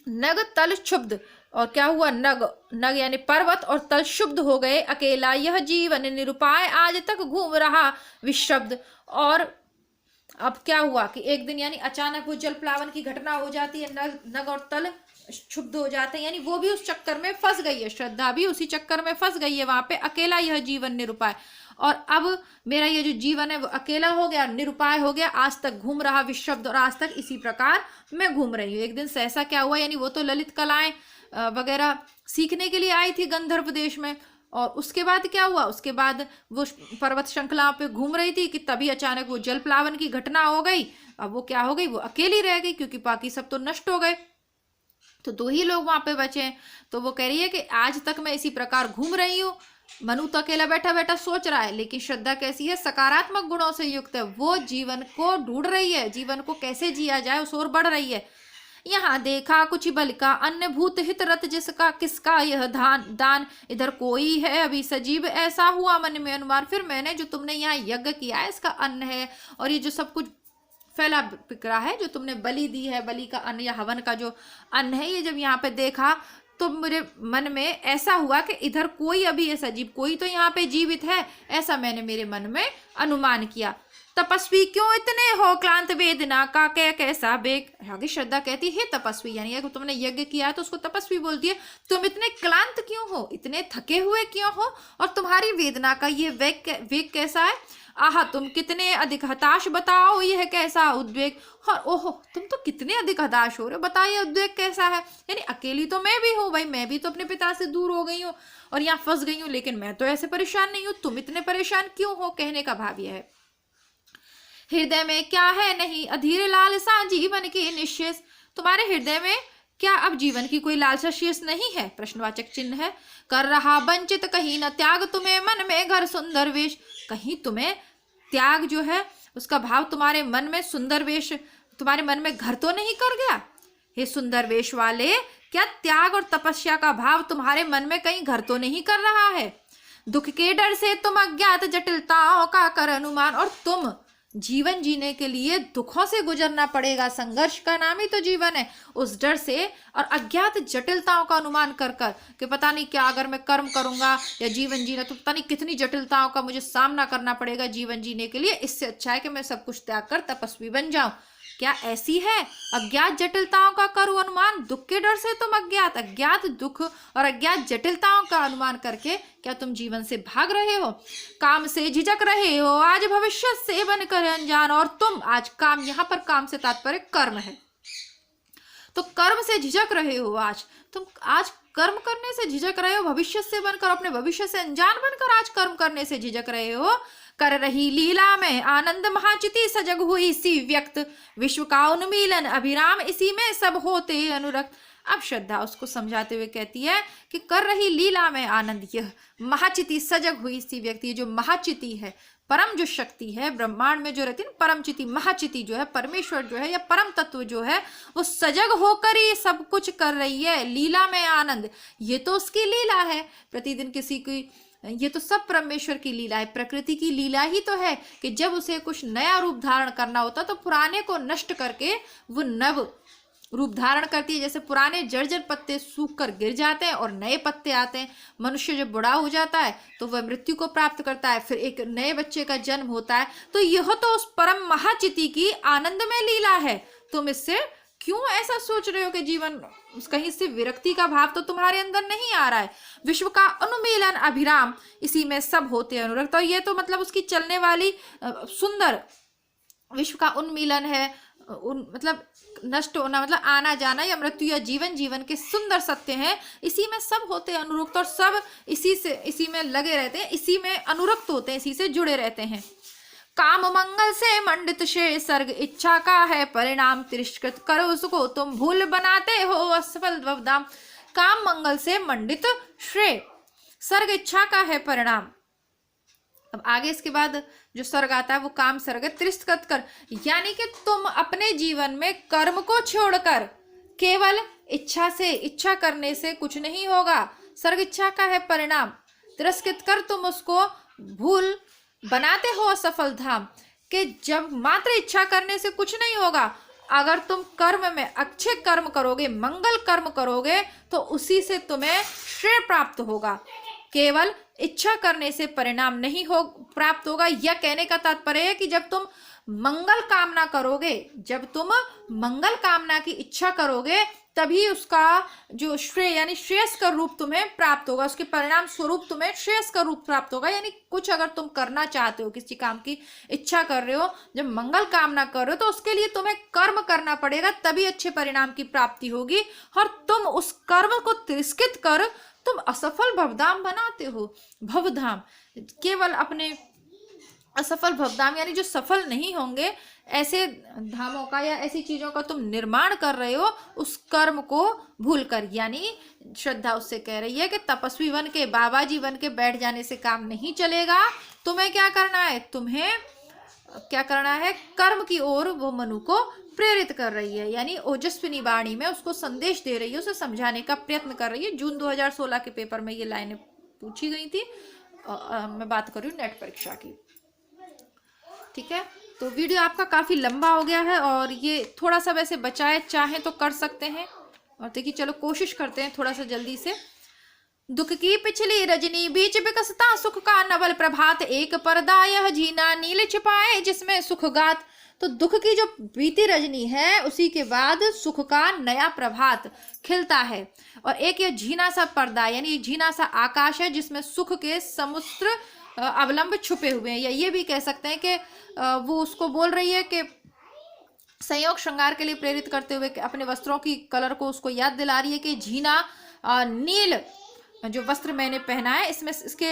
नग तल क्षुब्ध। और क्या हुआ, नग यानी पर्वत और तल शुब्ध हो गए। अकेला यह जीवन निरुपाय आज तक घूम रहा विशब्द। और अब क्या हुआ कि एक दिन यानी अचानक वो जल प्लावन की घटना हो जाती है, नग और तल क्षुब्ध हो जाते हैं, यानी वो भी उस चक्कर में फंस गई है, श्रद्धा भी उसी चक्कर में फंस गई है वहां पे। अकेला यह जीवन निरुपाय, और अब मेरा ये जो जीवन है वो अकेला हो गया, निरुपाय हो गया, आज तक घूम रहा विशब्द, और आज तक इसी प्रकार मैं घूम रही हूँ। एक दिन सहसा क्या हुआ, यानी वो तो ललित कलाएं वगैरह सीखने के लिए आई थी गंधर्व देश में, और उसके बाद क्या हुआ, उसके बाद वो पर्वत श्रृंखलाओं पे घूम रही थी कि तभी अचानक वो जल प्लावन की घटना हो गई। अब वो क्या हो गई, वो अकेली रह गई क्योंकि बाकी सब तो नष्ट हो गए, तो दो ही लोग वहां पे बचे। तो वो कह रही है कि आज तक मैं इसी प्रकार घूम रही हूँ। मनु तो अकेला बैठा बैठा सोच रहा है, लेकिन श्रद्धा कैसी है, सकारात्मक गुणों से युक्त है, वो जीवन को ढूंढ रही है, जीवन को कैसे जिया जाए उस ओर बढ़ रही है। यहाँ देखा कुछ बल का, अन्य भूत हित रत जिसका, किसका यह दान, इधर कोई है अभी सजीव, ऐसा हुआ मन में अनुमान। फिर मैंने जो तुमने यहाँ यज्ञ किया है इसका अन्न है, और ये जो सब कुछ फैला बिखरा है, जो तुमने बलि दी है, बलि का अन्न या हवन का जो अन्न है, ये जब यहाँ पे देखा तो मेरे मन में ऐसा हुआ कि इधर कोई अभी ऐसा जीव, कोई तो यहाँ पे जीवित है, ऐसा मैंने मेरे मन में अनुमान किया। तपस्वी क्यों इतने हो क्लांत, वेदना का कैसा बेग। आगे श्रद्धा कहती है तपस्वी, यानी अगर तुमने यज्ञ किया है तो उसको तपस्वी बोलती है, तुम इतने क्लांत क्यों हो, इतने थके हुए क्यों हो, और तुम्हारी वेदना का ये वेग कैसा है। आहा तुम कितने अधिक हताश, बताओ यह कैसा उद्वेग। और ओहो तुम तो कितने अधिक हताश हो रहे हो, बताइए उद्वेग कैसा है। यानी अकेली तो मैं भी हूँ भाई, मैं भी तो अपने पिता से दूर हो गई हूँ और यहाँ फंस गई हूँ, लेकिन मैं तो ऐसे परेशान नहीं हूँ, तुम इतने परेशान क्यों हो। कहने का भाव यह है, हृदय में क्या है नहीं अधीर लालसा जीवन की निशेष। तुम्हारे हृदय में क्या अब जीवन की कोई लालसा शेष नहीं है, प्रश्नवाचक चिन्ह है। कर रहा वंचित कहीं न त्याग, तुम्हें मन में घर सुंदर वेश। कहीं तुम्हें त्याग जो है उसका भाव तुम्हारे मन में, सुंदर वेश तुम्हारे मन में घर तो नहीं कर गया। हे सुंदर वेश वाले, क्या त्याग और तपस्या का भाव तुम्हारे मन में कहीं घर तो नहीं कर रहा है। दुख के डर से तुम अज्ञात जटिलताओं का कर अनुमान, और तुम जीवन जीने के लिए दुखों से गुजरना पड़ेगा, संघर्ष का नाम ही तो जीवन है। उस डर से और अज्ञात जटिलताओं का अनुमान कर कर कि पता नहीं क्या अगर मैं कर्म करूंगा या जीवन जीना तो पता नहीं कितनी जटिलताओं का मुझे सामना करना पड़ेगा जीवन जीने के लिए, इससे अच्छा है कि मैं सब कुछ त्याग कर तपस्वी बन जाऊं। क्या ऐसी है अज्ञात जटिलताओं का करो अनुमान। दुख के डर से तुम अज्ञात दुख और अज्ञात जटिलताओं का अनुमान करके क्या तुम जीवन से भाग रहे हो, काम से झिझक रहे हो, आज भविष्य से बनकर अनजान। और तुम आज काम, यहाँ पर काम से तात्पर्य कर्म है, तो कर्म से झिझक रहे हो, आज तुम आज कर्म करने से झिझक रहे हो, भविष्य से बनकर, अपने भविष्य से अनजान बनकर आज कर्म करने से झिझक रहे हो। कर रही लीला में आनंद महाचिति सजग हुई इसी व्यक्त, विश्व का उन्मीलन अभिराम इसी में सब होते अनुरक्त। अब श्रद्धा उसको समझाते हुए कहती है कि कर रही लीला में आनंद, यह महाचिति सजग हुई इसी व्यक्ति, ये जो महाचिति है, परम जो शक्ति है ब्रह्मांड में जो रहती है, परम चिति महाचिति जो है, परमेश्वर जो है या परम तत्व जो है, वो सजग होकर ही सब कुछ कर रही है। लीला में आनंद, ये तो उसकी लीला है, प्रतिदिन किसी की, ये तो सब परमेश्वर की लीला है, प्रकृति की लीला ही तो है कि जब उसे कुछ नया रूप धारण करना होता तो पुराने को नष्ट करके वो नव रूप धारण करती है। जैसे पुराने जर्जर पत्ते सूख कर गिर जाते हैं और नए पत्ते आते हैं। मनुष्य जब बूढ़ा हो जाता है तो वह मृत्यु को प्राप्त करता है, फिर एक नए बच्चे का जन्म होता है। तो यह तो उस परम महाचिति की आनंद में लीला है। तुम इससे क्यों ऐसा सोच रहे हो कि जीवन, कहीं से विरक्ति का भाव तो तुम्हारे अंदर नहीं आ रहा है। विश्व का अनुमीलन अभिराम इसी में सब होते अनुरक्त, और ये तो मतलब उसकी चलने वाली सुंदर, विश्व का उन्मीलन है, मतलब नष्ट होना, मतलब आना जाना या मृत्यु या जीवन, जीवन के सुंदर सत्य हैं, इसी में सब होते अनुरक्त, और सब इसी में लगे रहते हैं, इसी में अनुरक्त होते हैं, इसी से जुड़े रहते हैं। काम मंगल से मंडित श्रेय सर्ग इच्छा का है परिणाम, तिरस्कृत करो उसको तुम भूल बनाते हो असफल भवदाम। काम मंगल से मंडित श्रेय सर्ग इच्छा का है परिणाम। अब आगे इसके बाद जो सर्ग आता है वो काम सर्ग है, तिरस्कृत कर, यानी कि तुम अपने जीवन में कर्म को छोड़कर केवल इच्छा से, इच्छा करने से कुछ नहीं होगा। सर्ग इच्छा का है परिणाम, तिरस्कृत कर तुम उसको भूल बनाते हो असफल धाम, कि जब मात्र इच्छा करने से कुछ नहीं होगा। अगर तुम कर्म में अच्छे कर्म करोगे, मंगल कर्म करोगे, तो उसी से तुम्हें श्रेय प्राप्त होगा। केवल इच्छा करने से परिणाम नहीं हो प्राप्त होगा। यह कहने का तात्पर्य है कि जब तुम मंगल कामना करोगे, जब तुम मंगल कामना की इच्छा करोगे, तभी उसका जो श्रेय यानी श्रेयस्कर रूप तुम्हें प्राप्त होगा, उसके परिणाम स्वरूप तुम्हें श्रेयस्कर रूप प्राप्त होगा। यानी कुछ अगर तुम करना चाहते हो, किसी काम की इच्छा कर रहे हो, जब मंगल कामना कर रहे हो, तो उसके लिए तुम्हें कर्म करना पड़ेगा, तभी अच्छे परिणाम की प्राप्ति होगी। और तुम उस कर्म को तिरस्कृत कर तुम असफल भवधाम बनाते हो। भवधाम केवल अपने असफल भवधाम, यानी जो सफल नहीं होंगे ऐसे धामों का या ऐसी चीजों का तुम निर्माण कर रहे हो, उस कर्म को भूलकर। यानी श्रद्धा उससे कह रही है कि तपस्वी बन के, बाबा जी बन के बैठ जाने से काम नहीं चलेगा। तुम्हें क्या करना है, तुम्हें क्या करना है, कर्म की ओर वो मनु को प्रेरित कर रही है, यानी ओजस्विनी वाणी में उसको संदेश दे रही है, उसे समझाने का प्रयत्न कर रही है। जून 2016 के पेपर में ये लाइनें पूछी गई थी। मैं बात कर रही हूँ नेट परीक्षा की। ठीक है, तो वीडियो आपका काफी लंबा हो गया है और ये थोड़ा सा वैसे बचाए चाहें तो कर सकते हैं। और देखिए चलो कोशिश करते हैं थोड़ा सा जल्दी से। दुख की पिछली रजनी बीच विकसता सुख का नवल प्रभात, एक पर्दा यह जीना नील छिपाए जिसमें सुख गात। तो दुख की जो बीती रजनी है उसी के बाद सुख का नया प्रभात खिलता है। और एक ये झीना सा पर्दा यानी झीना सा आकाश है जिसमें सुख के समुद्र अवलंब छुपे हुए हैं। या ये भी कह सकते हैं कि वो उसको बोल रही है कि संयोग श्रृंगार के लिए प्रेरित करते हुए अपने वस्त्रों की कलर को उसको याद दिला रही है कि झीना नील जो वस्त्र मैंने पहना है इसमें इसके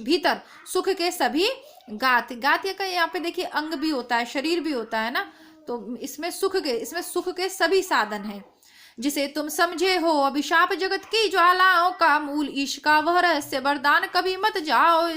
भीतर सुख के सभी गात का यहाँ पे देखिए अंग भी होता है, शरीर भी होता है ना, तो इसमें सुख के सभी साधन हैं। जिसे तुम समझे हो अभिशाप जगत की ज्वालाओं का मूल, ईश का वह रहस्य वरदान कभी मत जाओ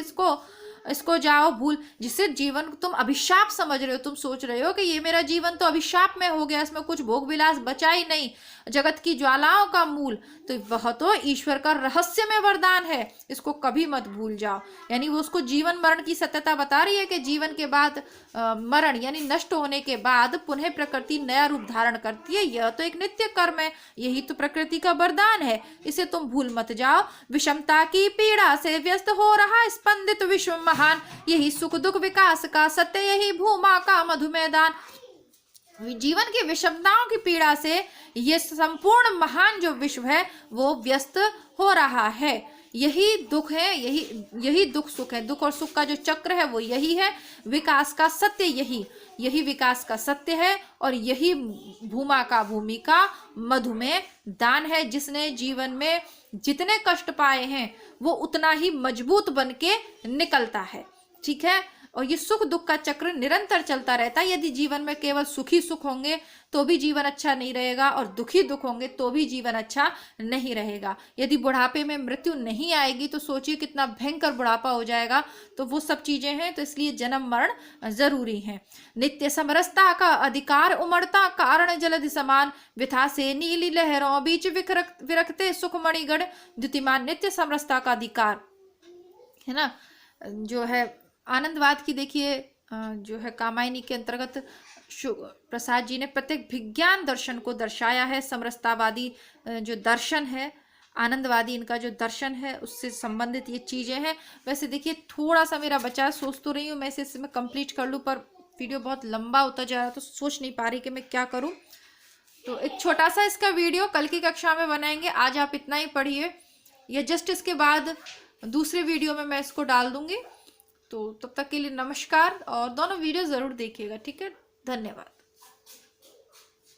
इसको जाओ भूल। जिसे जीवन तुम अभिशाप समझ रहे हो, तुम सोच रहे हो कि ये मेरा जीवन तो अभिशाप में हो गया, इसमें कुछ भोग विलास बचा ही नहीं, जगत की ज्वालाओं का मूल, तो वह तो ईश्वर का रहस्य में वरदान है, इसको कभी मत भूल जाओ। यानी वो उसको जीवन मरण की सत्यता बता रही है कि जीवन के बाद मरण यानी नष्ट होने के बाद पुनः प्रकृति नया रूप धारण करती है, यह तो एक नित्य कर्म है, यही तो प्रकृति का वरदान है, इसे तुम भूल मत जाओ। विषमता की पीड़ा से व्यस्त हो रहा स्पंदित विश्व महान, यही सुख दुख विकास का सत्य, यही भूमा का मधु मैदान। जीवन की विषमताओं की पीड़ा से ये संपूर्ण महान जो विश्व है वो व्यस्त हो रहा है, यही दुख है, यही दुख सुख है, दुख और सुख का जो चक्र है वो यही है, विकास का सत्य यही विकास का सत्य है, और यही भूमि का मधुमेह दान है। जिसने जीवन में जितने कष्ट पाए हैं वो उतना ही मजबूत बन के निकलता है। ठीक है, और ये सुख दुख का चक्र निरंतर चलता रहता है। यदि जीवन में केवल सुखी सुख होंगे तो भी जीवन अच्छा नहीं रहेगा, और दुखी दुख होंगे तो भी जीवन अच्छा नहीं रहेगा। यदि बुढ़ापे में मृत्यु नहीं आएगी तो सोचिए कितना भयंकर बुढ़ापा हो जाएगा। तो वो सब चीजें हैं, तो इसलिए जन्म मरण जरूरी है। नित्य समरसता का अधिकार उमड़ता कारण जलधि समान, विथा से नीली लहरों बीच विरखते सुखमणिगढ़, द्युतिमान नित्य समरसता का अधिकार है ना, जो है आनंदवाद की देखिए जो है कामायनी के अंतर्गत प्रसाद जी ने प्रत्येक विज्ञान दर्शन को दर्शाया है। समरसतावादी जो दर्शन है, आनंदवादी इनका जो दर्शन है उससे संबंधित ये चीजें हैं। वैसे देखिए थोड़ा सा मेरा बचा, सोच तो रही हूँ मैं इसे मैं कंप्लीट कर लूँ, पर वीडियो बहुत लंबा होता जा रहा है तो सोच नहीं पा रही कि मैं क्या करूँ। तो एक छोटा सा इसका वीडियो कल की कक्षा में बनाएंगे, आज आप इतना ही पढ़िए, या जस्ट इसके बाद दूसरे वीडियो में मैं इसको डाल दूंगी। तो तब तक के लिए नमस्कार, और दोनों वीडियो ज़रूर देखिएगा। ठीक है, धन्यवाद।